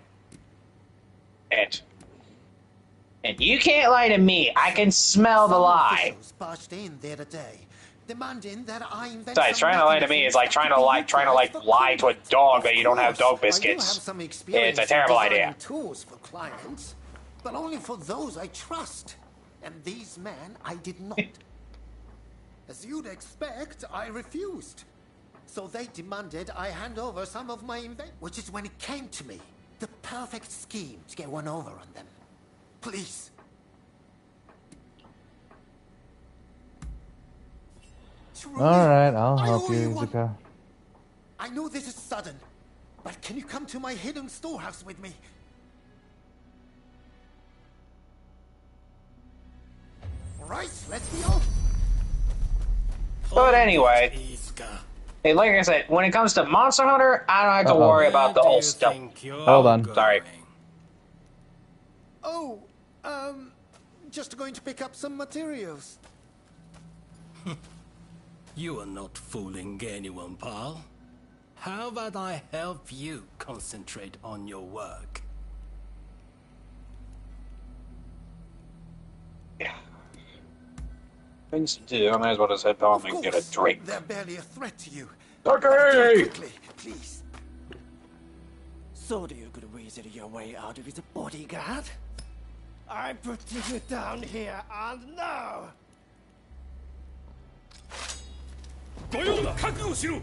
And you can't lie to me. I can smell the lie. Officials barged in the other day, demanding that I invent Besides, trying to lie to me is like trying to lie to a dog that you don't have dog biscuits. I do have some It's experience a terrible in designing idea. tools for clients, but only for those I trust. And these men, I did not. As you'd expect, I refused. So they demanded I hand over some of my which is when it came to me. The perfect scheme to get one over on them. Please. Alright, I'll help you, Izuka. I know this is sudden, but can you come to my hidden storehouse with me? Alright, let's be off. But anyway, hey, like I said, when it comes to Monster Hunter, I don't have to worry about the whole stuff. Hold on. Sorry. Oh, just going to pick up some materials. You are not fooling anyone, pal. How about I help you concentrate on your work? Yeah. Things to do. I might as well just head home and get a drink. They're barely a threat to you. Okay. Quickly, please. So do you could weasel your way out of his bodyguard? I'm putting you down here and now. ご用だ覚悟しろ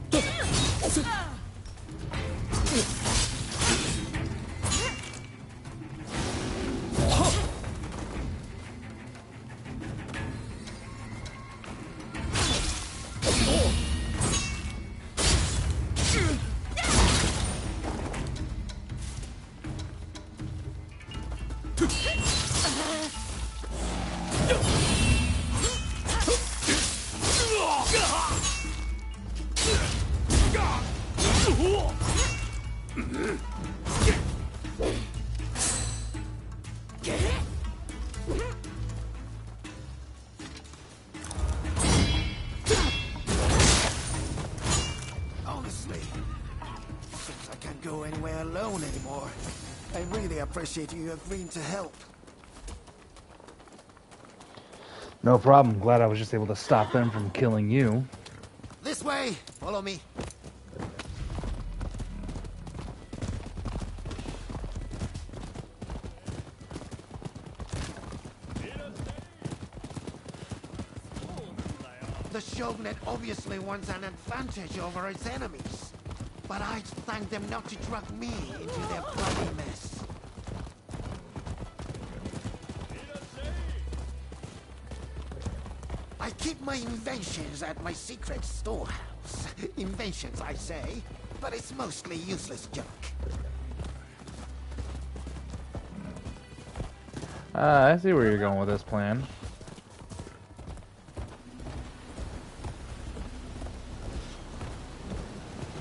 Honestly, since I can't go anywhere alone anymore, I really appreciate you agreeing to help. No problem. Glad I was just able to stop them from killing you. This way! Follow me. The Shogunate obviously wants an advantage over its enemies. But I'd thank them not to drag me into their bloody mess. I keep my inventions at my secret storehouse. Inventions, I say, but it's mostly useless junk. I see where you're going with this plan.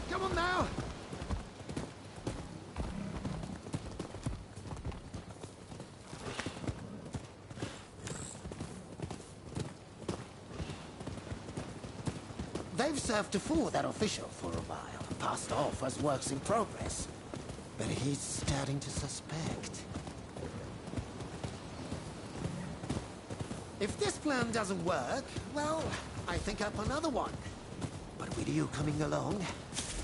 Come on now! They've served to fool that official for a while, passed off as works in progress. But he's starting to suspect. If this plan doesn't work, well, I think up another one. But with you coming along,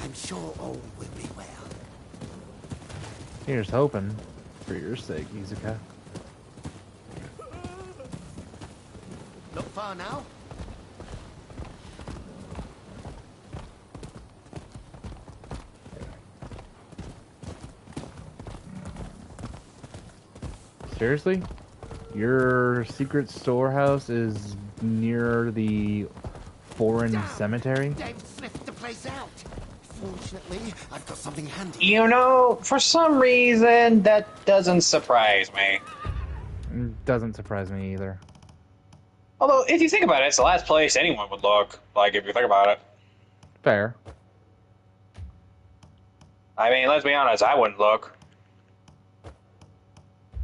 I'm sure all will be well. Here's hoping, for your sake, Izuka. Not far now. Seriously? Your secret storehouse is near the foreign cemetery? They've sniffed the place out. Fortunately, I've got something handy. You know, for some reason, that doesn't surprise me. Doesn't surprise me either. Although, if you think about it, it's the last place anyone would look. Like, if you think about it. Fair. I mean, let's be honest, I wouldn't look.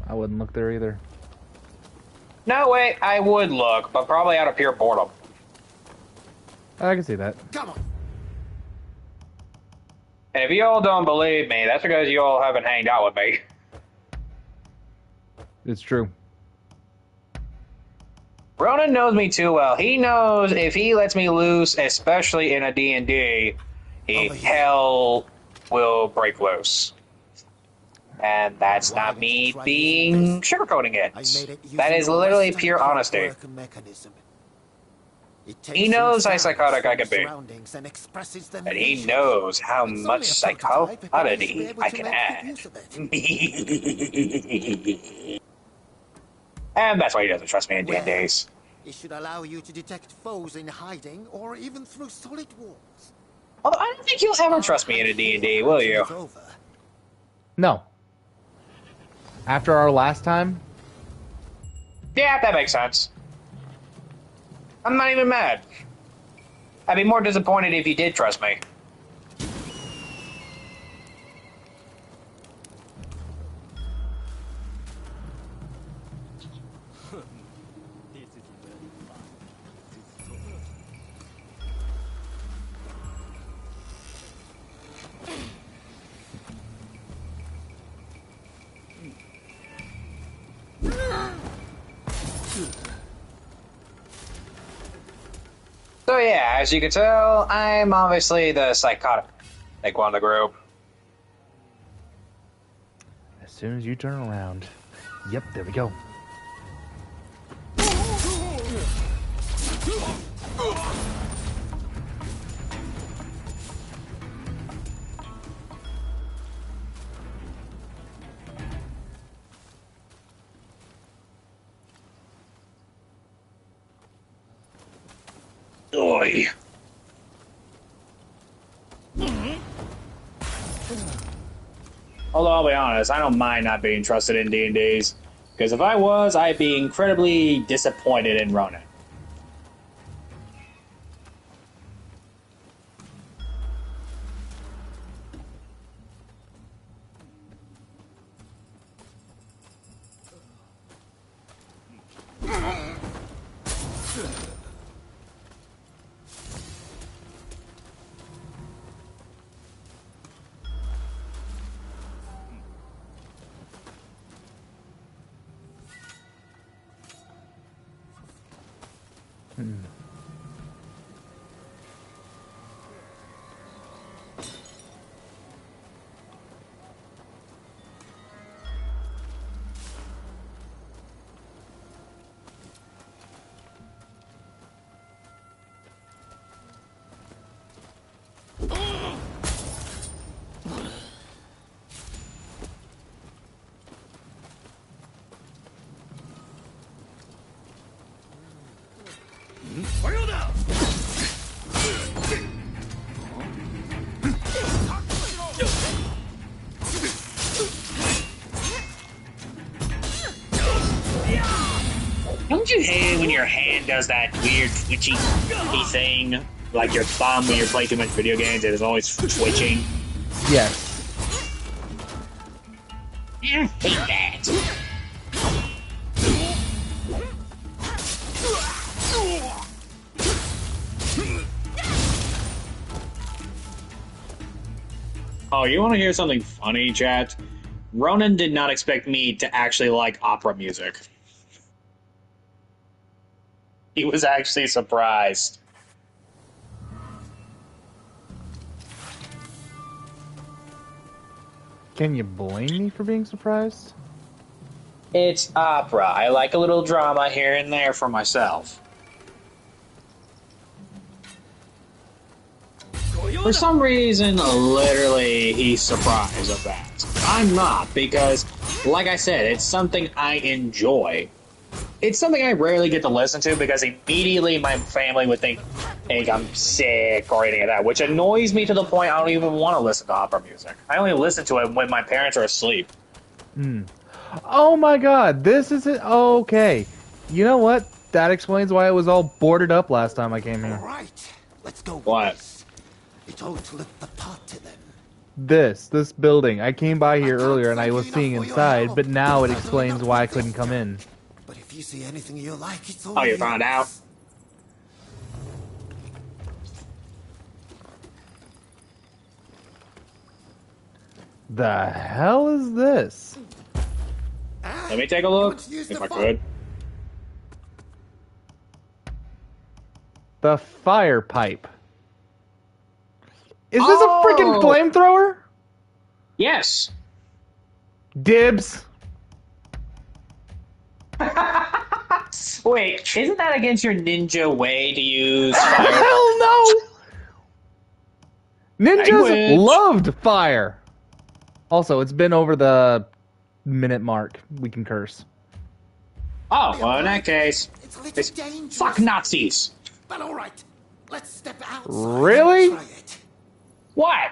I wouldn't look there either. No, wait, I would look, but probably out of pure boredom. I can see that. Come on. And if you all don't believe me, that's because you all haven't hanged out with me. It's true. Ronin knows me too well. He knows if he lets me loose, especially in a D&D, hell will break loose. And that's not me being sugarcoating it. That is literally pure honesty. He knows how psychotic I can be. And he knows how much psychopathy I can add. And that's why he doesn't trust me in D&Ds. It should allow you to detect foes in hiding or even through solid walls. Although I don't think you'll ever trust me in a D&D, will you? No. After our last time? Yeah, that makes sense. I'm not even mad. I'd be more disappointed if you did trust me. So yeah, as you can tell, I'm obviously the psychotic one of the group. As soon as you turn around. Yep, there we go. Oi. Although I'll be honest, I don't mind not being trusted in D&Ds, because if I was, I'd be incredibly disappointed in Ronin. Don't you hate it when your hand does that weird twitchy thing? Like your thumb when you play too much video games, it is always twitching? Yes. I hate that. Oh, you want to hear something funny, chat? Ronan did not expect me to actually like opera music. He was actually surprised. Can you blame me for being surprised? It's opera. I like a little drama here and there for myself. For some reason, literally, he's surprised of that. I'm not, because, like I said, it's something I enjoy. It's something I rarely get to listen to because immediately my family would think I'm sick or anything like that, which annoys me to the point I don't even want to listen to opera music. I only listen to it when my parents are asleep. Oh my god, this is it. Okay. You know what? That explains why it was all boarded up last time I came here. Right, let's go. What? It ought to look the part to them. This building. I came by here earlier and I was seeing inside, but now it explains why I couldn't come in. But if you see anything you like, it's all Oh, you found out? The hell is this? Let me take a look, if I could. The fire pipe. Is this a freaking flamethrower? Yes. Dibs. Wait, isn't that against your ninja way to use fire? Hell no! Ninjas loved fire. Also, it's been over the minute mark. We can curse. Oh, well, in that case, fuck Nazis. But all right, let's step outside. Really? And try it. What?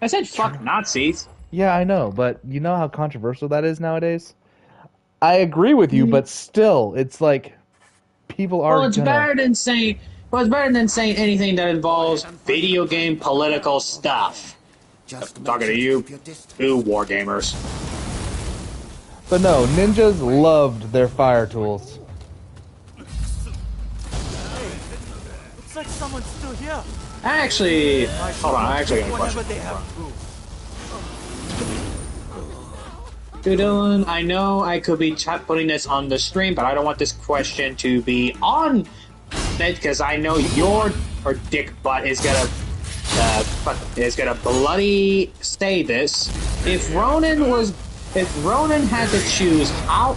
I said fuck Nazis. Yeah, I know, but you know how controversial that is nowadays? I agree with you, but still, it's like people are. Well, it's better than saying. Well, it's better than saying anything that involves video game political stuff. I'm talking to you, war gamers. But no, ninjas loved their fire tools. Looks like someone's still here. Actually, hold on. I actually got a question. Dylan, I know I could be putting this on the stream, but I don't want this question to be on it because I know your dick butt is gonna bloody say this. If Ronin had to choose how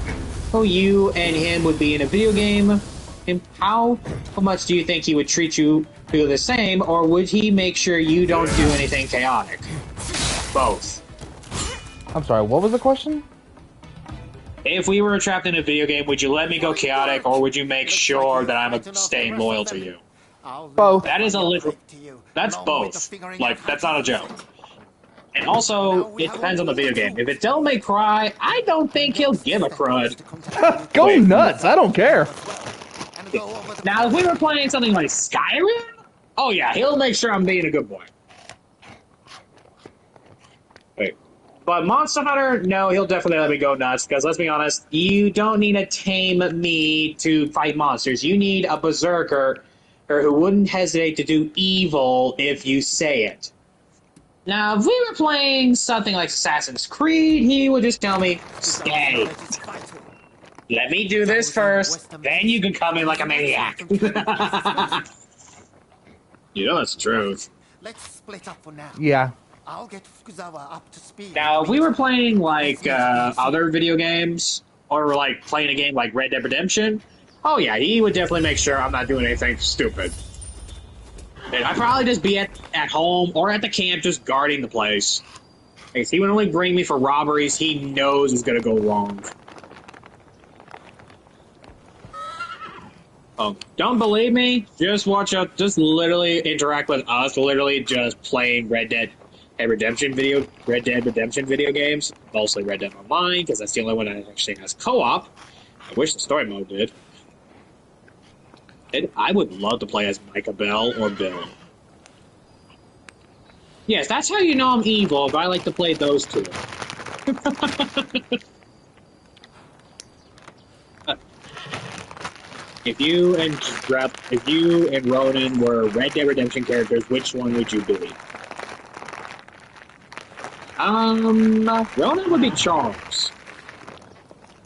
you and him would be in a video game, how much do you think he would treat you the same, or would he make sure you don't do anything chaotic? Both. I'm sorry, what was the question? If we were trapped in a video game, would you let me go chaotic, or would you make sure that I'm staying loyal to you? Both. That is a literal. That's both. Like, that's not a joke. And also, it depends on the video game. If it's Devil May Cry, I don't think he'll give a crud. Go nuts! I don't care. Now, if we were playing something like Skyrim, oh yeah, he'll make sure I'm being a good boy. Wait. But Monster Hunter, no, he'll definitely let me go nuts, because let's be honest, you don't need to tame me to fight monsters. You need a berserker who wouldn't hesitate to do evil if you say it. Now, if we were playing something like Assassin's Creed, he would just tell me, stay. Let me do this first, then you can come in like a maniac. You know that's the truth. Let's split up for now. Yeah. I'll get Fukuzawa up to speed. Now, if we were playing, like, other video games, or, like, playing a game like Red Dead Redemption, oh yeah, he would definitely make sure I'm not doing anything stupid. And I'd probably just be at home or at the camp just guarding the place. Because he would only bring me for robberies he knows is going to go wrong. Oh, don't believe me? Just just literally interact with us, literally just playing Red Dead Redemption video games, mostly Red Dead Online, because that's the only one that actually has co-op. I wish the story mode did. And I would love to play as Micah Bell or Bill. Yes, that's how you know I'm evil, but I like to play those two. If you and Ronin were Red Dead Redemption characters, which one would you be? Ronin would be Charles.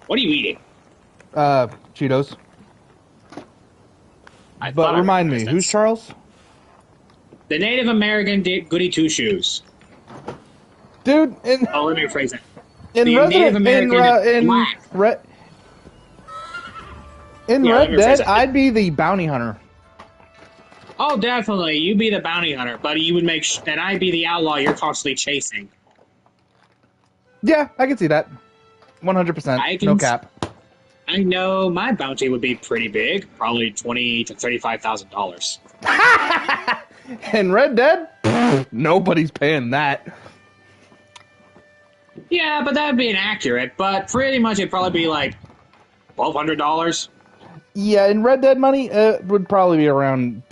What are you eating? Cheetos. But remind me, who's Charles? The Native American goody two shoes. Dude, let me rephrase that. In Red Dead, I'd be the bounty hunter. Oh, definitely. You'd be the bounty hunter, but you would make and I'd be the outlaw you're constantly chasing. Yeah, I can see that. 100%. No cap. I know my bounty would be pretty big, probably $20,000 to $35,000. In Red Dead, nobody's paying that. Yeah, but that'd be inaccurate. But pretty much it'd probably be like $1,200. Yeah, in Red Dead money, it would probably be around,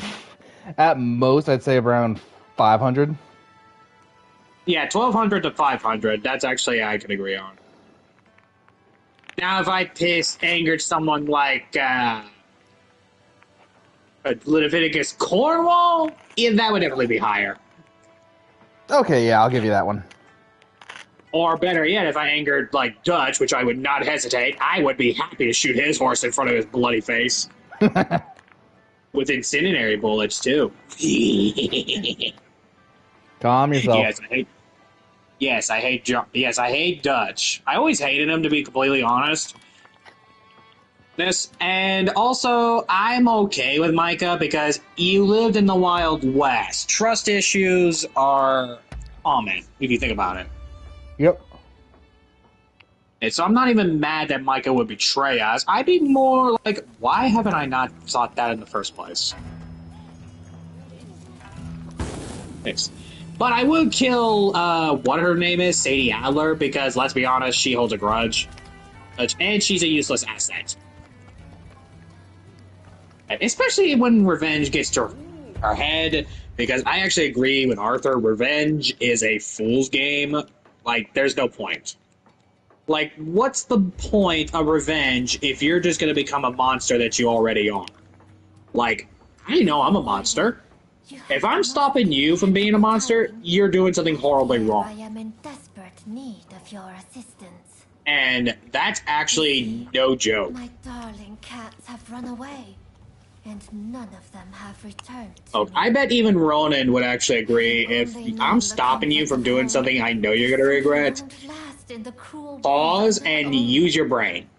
at most, I'd say around 500. Yeah, 1,200 to 500. That's actually I could agree on. Now, if I angered someone like Leviticus Cornwall, yeah, that would definitely be higher. Okay, yeah, I'll give you that one. Or better yet, if I angered, like, Dutch, which I would not hesitate, I would be happy to shoot his horse in front of his bloody face. With incendiary bullets, too. Calm yourself. Yes, I hate Dutch. I always hated him, to be completely honest. And also, I'm okay with Micah because you lived in the Wild West. Trust issues are common, if you think about it. Yep. And so I'm not even mad that Micah would betray us. I'd be more like, why haven't I not thought that in the first place? Thanks. But I would kill, what her name is, Sadie Adler, because let's be honest, she holds a grudge. And she's a useless asset. Especially when revenge gets to her head, because I actually agree with Arthur, revenge is a fool's game. Like, there's no point. Like, what's the point of revenge if you're just going to become a monster that you already are? Like, I know I'm a monster. If I'm stopping you from being a monster, you're doing something horribly wrong. I am in desperate need of your assistance. And that's actually no joke. My darling cats have run away, and none of them have returned. Oh, I bet even Ronin would actually agree. If I'm stopping you from doing something I know you're going to regret, pause and use your brain.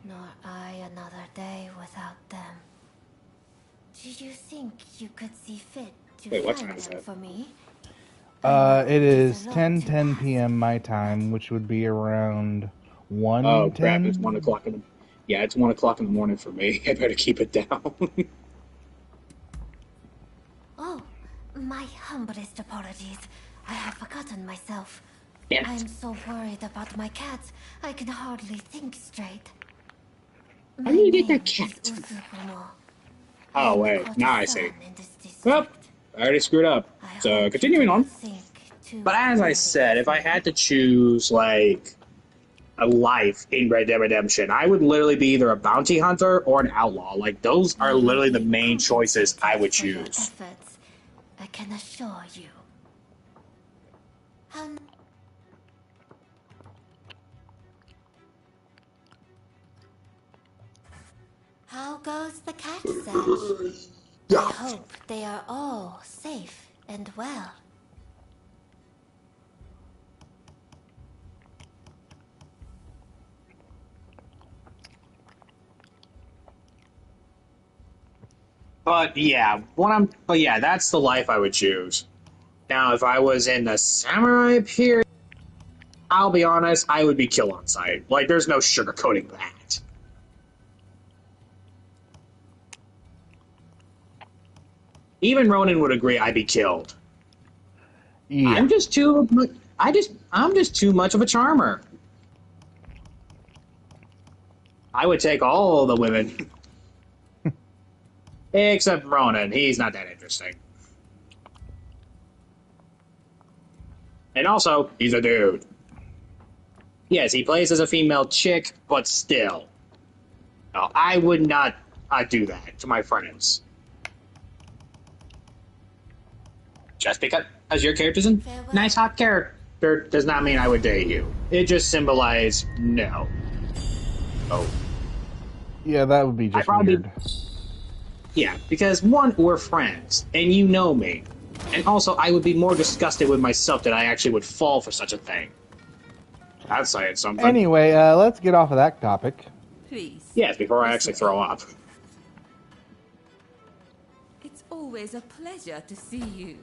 Nor I another day without them. Do you think you could see fit to find them for me? It is 10:10 p.m. my time, which would be around 1:10. Oh crap! It's 1 o'clock in the. Yeah, it's 1 o'clock in the morning for me. I better keep it down. Oh, my humblest apologies. I have forgotten myself. Damn it. I am so worried about my cats, I can hardly think straight. How do you get that cat? Oh wait, now I see. Well, I already screwed up. So continuing on. But as I said, if I had to choose like a life in Red Dead Redemption, I would literally be either a bounty hunter or an outlaw. Like those are literally the main choices I would choose. I can assure you. How goes the cat search? I hope they are all safe and well. But yeah, that's the life I would choose. Now, if I was in the samurai period, I'll be honest, I would be killed on sight. Like, there's no sugarcoating that. Even Ronin would agree I'd be killed. Yeah. I'm just too much of a charmer. I would take all the women. Except Ronin, he's not that interesting. And also, he's a dude. Yes, he plays as a female chick, but still. No, I would not do that to my friends. Just because your character's a nice hot character does not mean I would date you. It just symbolizes no. Oh. Yeah, that would be just weird. Yeah, because one, we're friends, and you know me. And also, I would be more disgusted with myself that I actually would fall for such a thing. That's saying something. Anyway, let's get off of that topic. Please. Yes, before I actually throw up. It's always a pleasure to see you.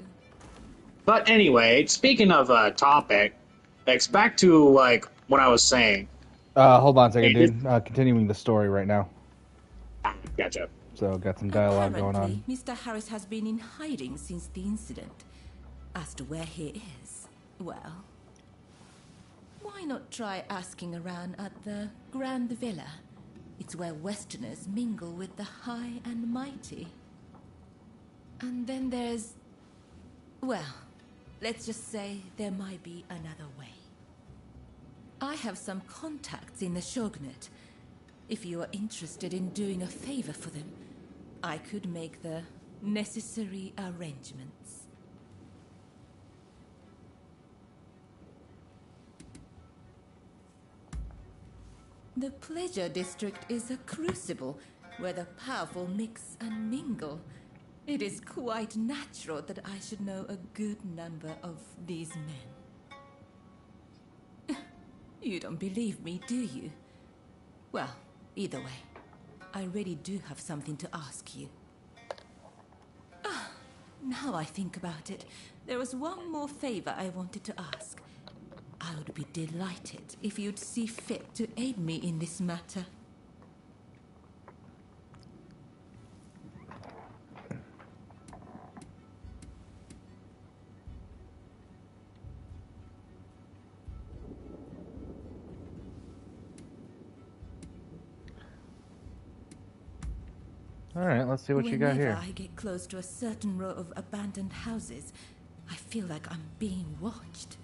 But anyway, speaking of topic, back to, like, what I was saying. Hold on a second, dude. Continuing the story right now. Gotcha. So, got some dialogue going on. Mr. Harris has been in hiding since the incident. As to where he is, well, why not try asking around at the Grand Villa? It's where Westerners mingle with the high and mighty. And then there's... well, let's just say there might be another way. I have some contacts in the Shogunate. If you are interested in doing a favor for them, I could make the necessary arrangements. The Pleasure District is a crucible where the powerful mix and mingle. It is quite natural that I should know a good number of these men. You don't believe me, do you? Well, either way, I really do have something to ask you. Now I think about it, there was one more favor I wanted to ask. I would be delighted if you'd see fit to aid me in this matter. Alright, let's see what you got here. Whenever I get close to a certain row of abandoned houses, I feel like I'm being watched.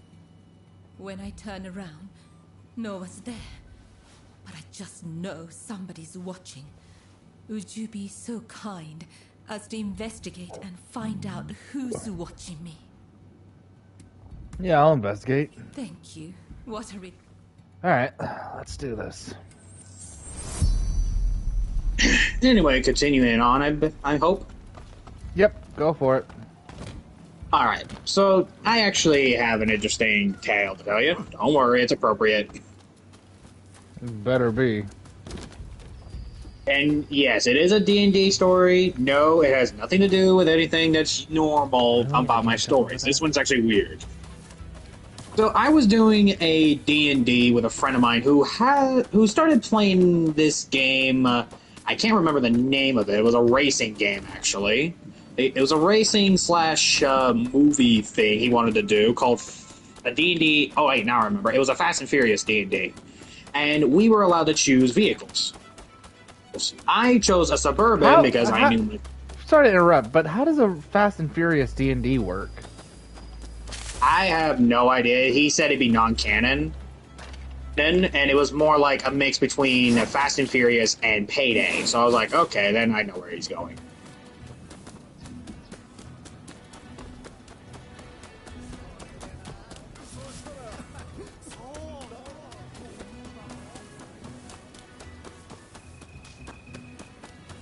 When I turn around, no one's there. But I just know somebody's watching. Would you be so kind as to investigate and find out who's watching me? Yeah, I'll investigate. Thank you. What a Alright, let's do this. Anyway, continuing on, I hope. Yep, go for it. Alright, so I actually have an interesting tale to tell you. Don't worry, it's appropriate. Better be. And yes, it is a D&D story. No, it has nothing to do with anything that's normal about my stories. This one's actually weird. So I was doing a D&D with a friend of mine who started playing this game. I can't remember the name of it. It was a racing game, actually. It was a racing slash movie thing he wanted to do called a D&D. Oh wait, now I remember. It was a Fast and Furious D&D, and we were allowed to choose vehicles. I chose a Suburban because I knew. Sorry to interrupt, but how does a Fast and Furious D&D work? I have no idea. He said it'd be non-canon. And it was more like a mix between Fast and Furious and Payday. So I was like, okay, then I know where he's going.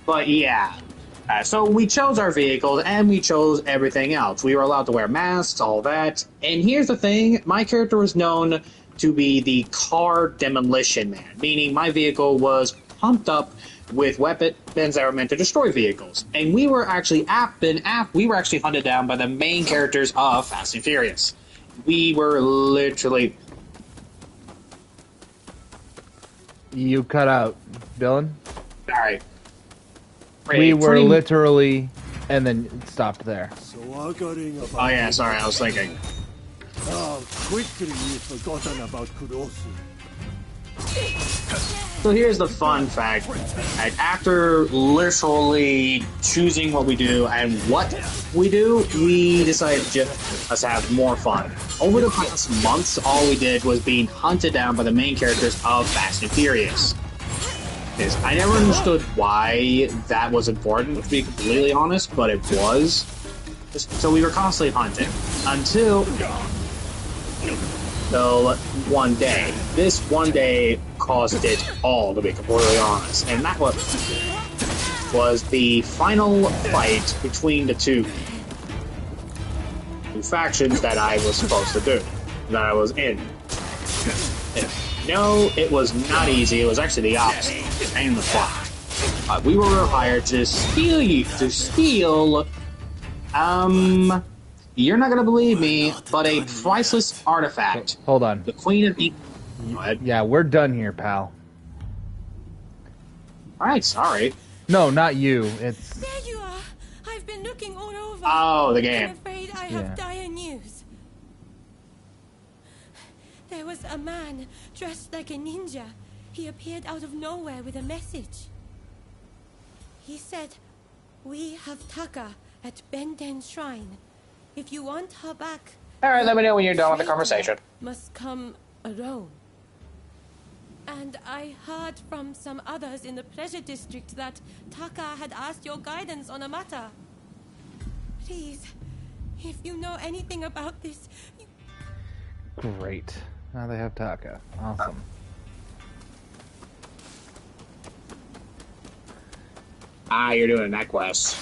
But yeah, so we chose our vehicles and we chose everything else. We were allowed to wear masks, all that. And here's the thing, my character was known to be the car demolition man, meaning my vehicle was pumped up with weapons that were meant to destroy vehicles. And we were actually hunted down by the main characters of Fast and Furious. We were literally... You cut out, Dylan. Sorry. We were literally, and then it stopped there. Oh yeah, sorry, I was thinking. How quickly you've forgotten about Kurosu. So here's the fun fact. After literally choosing what we do and what we do, we decided just to have more fun. Over the past months, all we did was being hunted down by the main characters of Fast and Furious. I never understood why that was important, to be completely honest, but it was. So we were constantly hunted. Until one day. This one day caused it all, to be completely honest. And that was the final fight between the two factions that I was supposed to do, that I was in. No, it was not easy. It was actually the opposite. And the plot. We were hired to steal you're not gonna believe me, but a priceless artifact. Hold on. The Queen of Yeah, we're done here, pal. Alright, sorry. No, not you. It's... There you are! I've been looking all over. Oh, the game. I'm afraid I have dire news. There was a man dressed like a ninja. He appeared out of nowhere with a message. He said, "We have Taka at Benden Shrine. If you want her back..." Alright, let me know when you're done with the conversation. ...must come alone. And I heard from some others in the Pleasure District that Taka had asked your guidance on a matter. Please, if you know anything about this... Great. Now they have Taka. Awesome. Ah, you're doing that quest.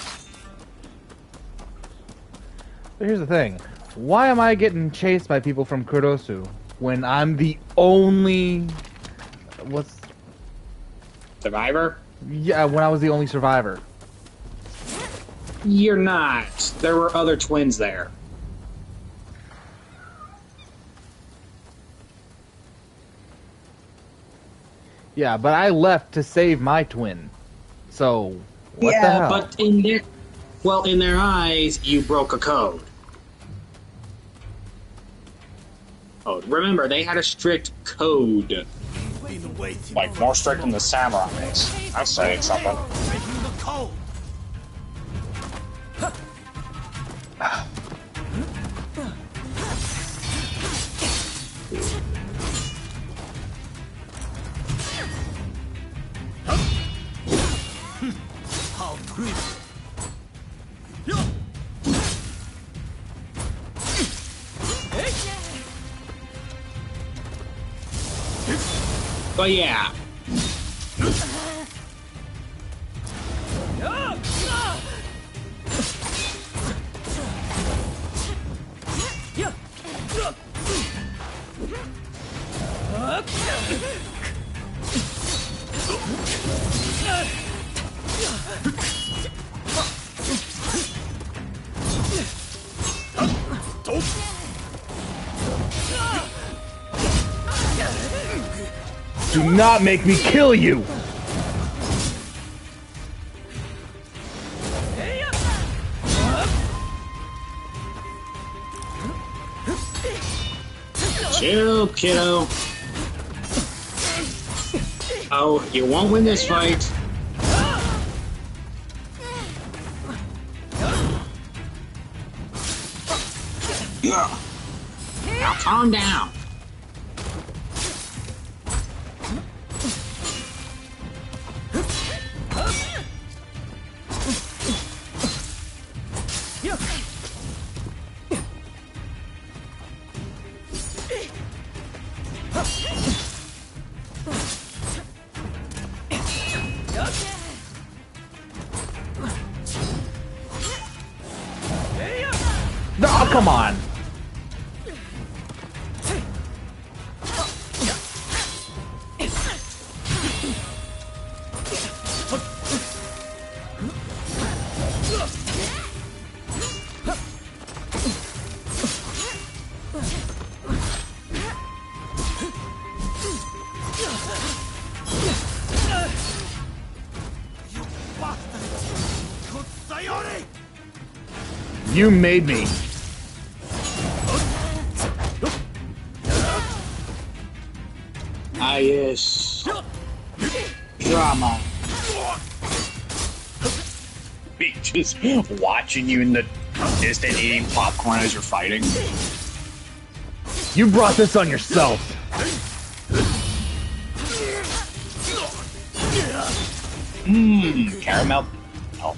But here's the thing. Why am I getting chased by people from Kurosu when I'm the only... What's... Survivor? Yeah, when I was the only survivor. You're not. There were other twins there. Yeah, but I left to save my twin. So, what the hell? Yeah, but in their... Well, in their eyes, you broke a code. Oh, remember, they had a strict code. Like, more strict than the samurais. I'm saying something. How true. But yeah. Do not make me kill you! Chill, kiddo. Oh, you won't win this fight. Now calm down. No, come on. You made me. Ah, yes. Drama. Me just watching you in the distance eating popcorn as you're fighting. You brought this on yourself. Caramel. Oh.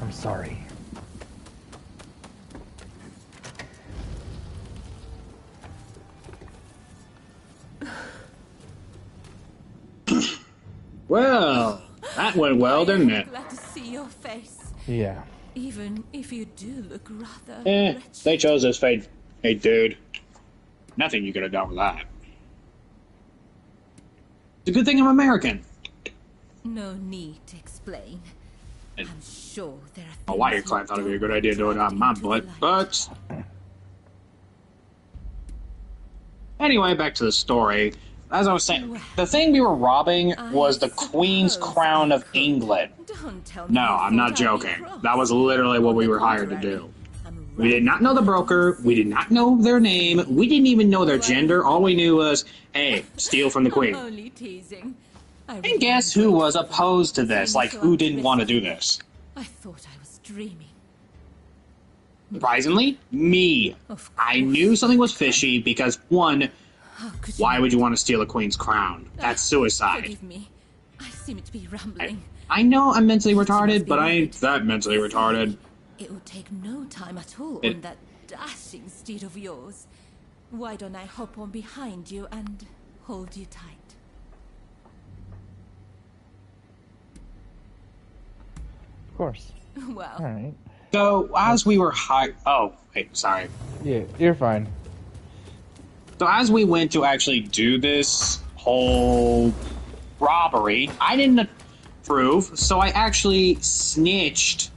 I'm sorry. Well, that went well, didn't it? Glad to see your face. Yeah. Even if you do look rather They chose this fate. Hey, dude. Nothing you could have done with that. It's a good thing I'm American. No need to explain. I'm sure there are Oh, why your client thought it'd be a good idea to do it on my butt, but... Anyway, back to the story. As I was saying, the thing we were robbing was the Queen's Crown of England. No, I'm not joking. That was literally what we were hired to do. We did not know the broker. We did not know their name. We didn't even know their gender. All we knew was, hey, steal from the queen. I'm only teasing. And guess who was opposed to this? Like, who didn't want to do this? I thought I was dreaming. Surprisingly, me. I knew something was fishy because, one, why would you want to steal a queen's crown? That's suicide. Forgive me. I seem to be rambling. I know I'm mentally retarded, but I ain't that mentally retarded. It would take no time at all on that dashing steed of yours. Why don't I hop on behind you and hold you tight? Of course. Well. All right. So, as we were oh, wait, sorry. Yeah, you're fine. So, as we went to actually do this whole robbery, I didn't approve, so I actually snitched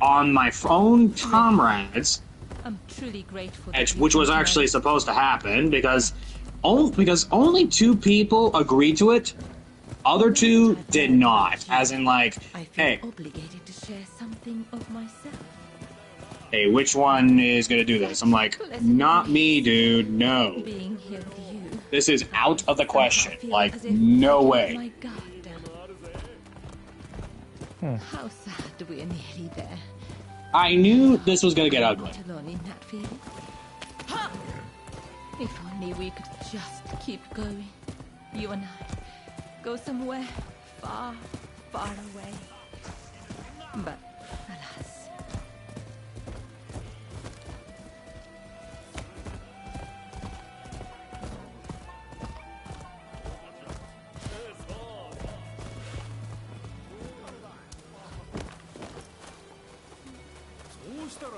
on my own comrades, I'm truly grateful. which was actually supposed to happen because only 2 people agreed to it. Other 2 did not. As in, like, hey, obligated to share something of myself. Hey, which one is gonna do this? I'm like, not me, dude. No. Being here with you. This is out of the question. Like, no way. How sad we're nearly there. I knew this was gonna get ugly. Alone in that field. If only we could just keep going. You and I. Go somewhere far, far away. But, alas.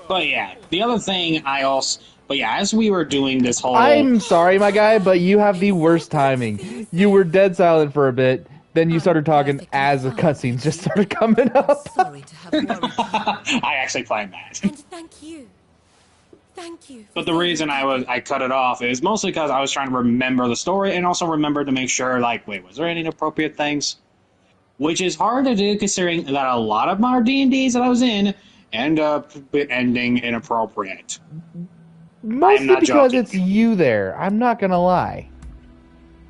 But yeah, the other thing as we were doing this whole... I'm sorry, my guy, but you have the worst timing. You were dead silent for a bit, then you started talking as the cutscenes just started coming up. Sorry to have worried. I actually planned that. And thank you. Thank you. But the reason I cut it off is mostly because I was trying to remember the story and also remember to make sure, like, wait, was there any inappropriate things? Which is hard to do considering that a lot of my D&Ds that I was in end up ending inappropriate. Mostly because it's you there. I'm not gonna lie.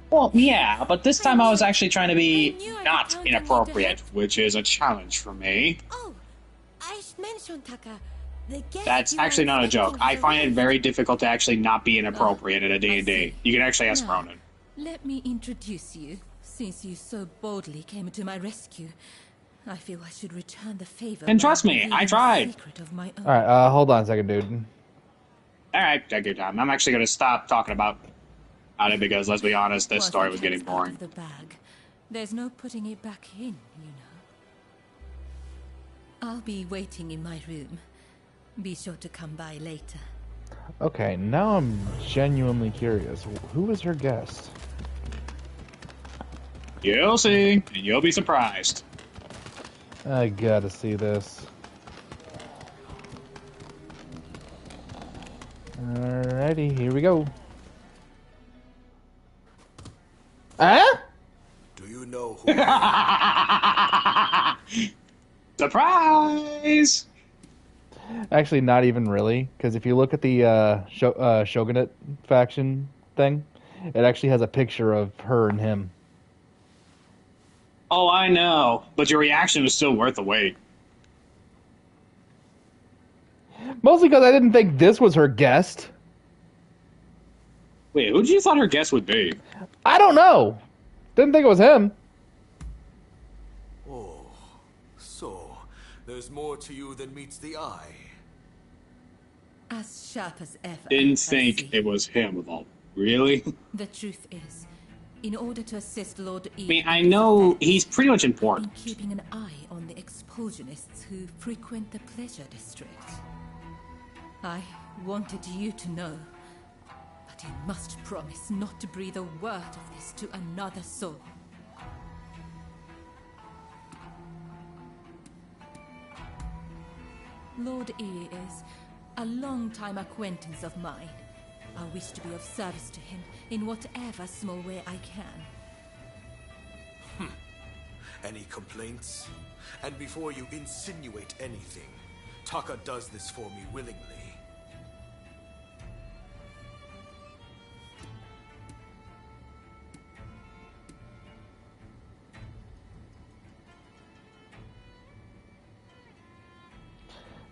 Well, yeah, but this time I was actually trying to be not inappropriate, which is a challenge for me. Oh, I should mention, Taka. That's actually not a joke. I find it very difficult to actually not be inappropriate in a D&D. You can actually ask Ronin. Let me introduce you, since you so boldly came to my rescue. I feel I should return the favor. And trust me, I tried. Alright, hold on a second, dude. Alright, take your time. I'm actually going to stop talking about it because, let's be honest, this story was getting boring. The bag. There's no putting it back in, you know. I'll be waiting in my room. Be sure to come by later. Okay, now I'm genuinely curious. Who was her guest? You'll see, and you'll be surprised. I gotta see this. Alrighty, here we go. Huh? Do you know who? Surprise! Actually, not even really, because if you look at the Shogunate faction thing, it actually has a picture of her and him. Oh, I know, but your reaction was still worth the wait. Mostly because I didn't think this was her guest. Wait, who did you thought her guest would be? I don't know. Didn't think it was him. Oh, so there's more to you than meets the eye. As sharp as ever. Didn't think it was him of all. Really? The truth is, in order to assist Lord E. I mean, I know he's pretty much important. Keeping an eye on the expulsionists who frequent the pleasure district. I wanted you to know, but you must promise not to breathe a word of this to another soul. Lord E is a long-time acquaintance of mine. I wish to be of service to him in whatever small way I can. Any complaints? And before you insinuate anything, Taka does this for me willingly.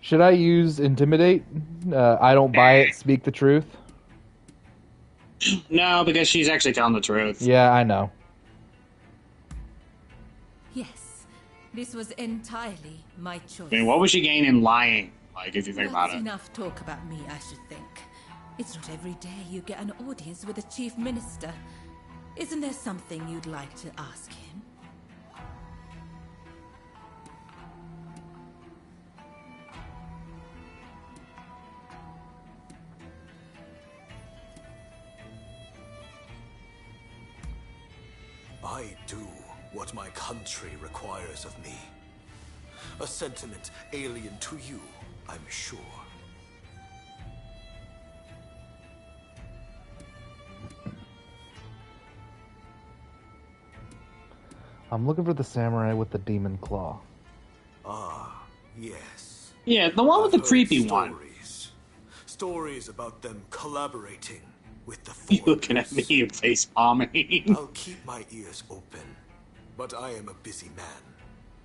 Should I use Intimidate? I don't buy it, speak the truth? No, because she's actually telling the truth. Yeah, I know. Yes, this was entirely my choice. I mean, what would she gain in lying? Like, if you think about That's it. enough talk about me, I should think. It's not every day you get an audience with a chief minister. Isn't there something you'd like to ask him? I do what my country requires of me. A sentiment alien to you, I'm sure. I'm looking for the samurai with the demon claw. Ah, yes. Yeah, the one with the creepy one. Stories about them collaborating with the You looking at me and face palming. I'll keep my ears open, but I am a busy man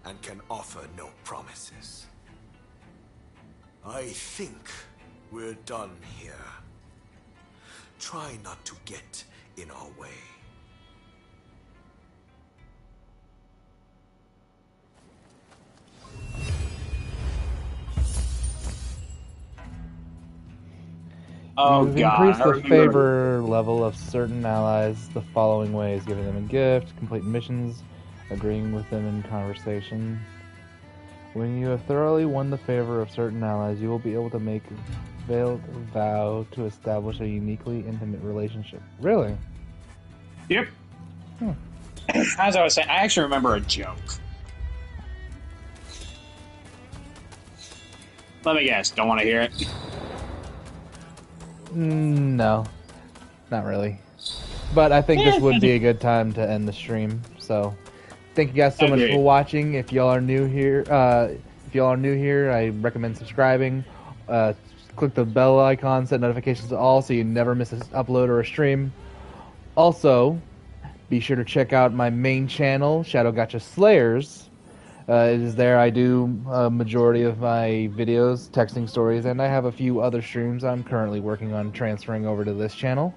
and can offer no promises. I think we're done here. Try not to get in our way. Oh, You've God. increased the favor level of certain allies the following ways: giving them a gift, complete missions, agreeing with them in conversation. When you have thoroughly won the favor of certain allies, you will be able to make a veiled vow to establish a uniquely intimate relationship. Really? Yep. As I was saying, I actually remember a joke. Let me guess. Don't want to hear it? No, not really. But I think this would be a good time to end the stream. So, thank you guys so much for watching. If y'all are new here, I recommend subscribing. Click the bell icon, set notifications to all, so you never miss an upload or a stream. Also, be sure to check out my main channel, Shadow Gotcha Slayers. It is there I do a majority of my videos, texting stories, and I have a few other streams I'm currently working on transferring over to this channel.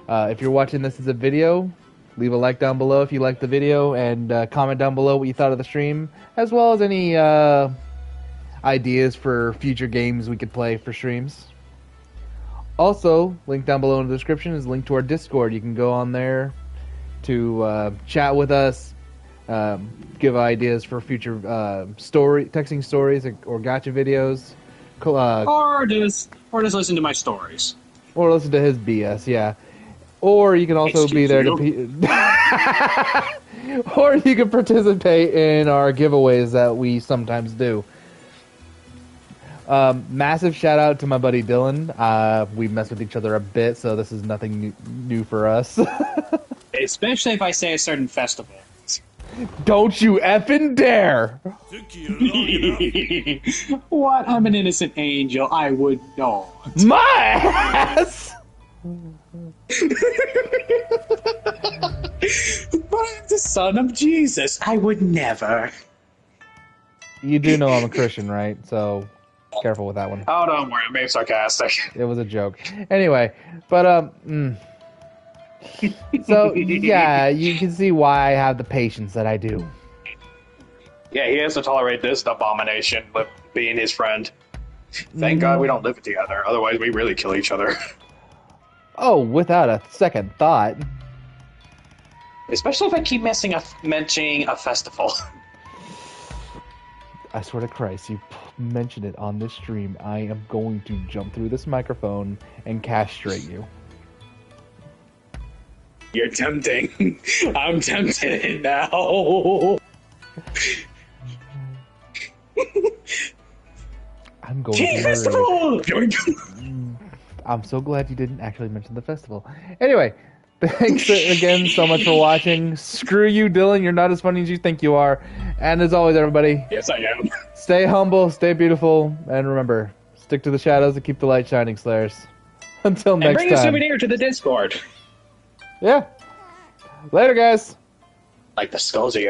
If you're watching this as a video, leave a like down below if you liked the video, and comment down below what you thought of the stream, as well as any ideas for future games we could play for streams. Also, link down below in the description is a link to our Discord. You can go on there to chat with us, give ideas for future texting stories or gotcha videos, or just listen to my stories, or listen to his BS. Yeah, or you can also be there to or you can participate in our giveaways that we sometimes do. Massive shout out to my buddy Dylan. We mess with each other a bit, so this is nothing new for us. Especially if I say a certain festival. Don't you effing dare! What? I'm an innocent angel. I would not. My ass! But I'm the son of Jesus. I would never. You do know I'm a Christian, right? So, careful with that one. Oh, don't worry. I'm being sarcastic. It was a joke. Anyway, but, so, yeah, you can see why I have the patience that I do. Yeah, he has to tolerate this abomination with being his friend. Thank God we don't live together. Otherwise, we really kill each other. Oh, without a second thought. Especially if I keep mentioning a festival. I swear to Christ, you mention it on this stream, I am going to jump through this microphone and castrate you. You're tempting. I'm tempted now. I'm going to festival! I'm so glad you didn't actually mention the festival. Anyway, thanks again so much for watching. Screw you, Dylan. You're not as funny as you think you are. And as always, everybody. Yes, I am. Stay humble, stay beautiful, and remember, stick to the shadows and keep the light shining, Slayers. Until next time. And bring a souvenir to the Discord. Yeah. Later, guys. Like the skulls are your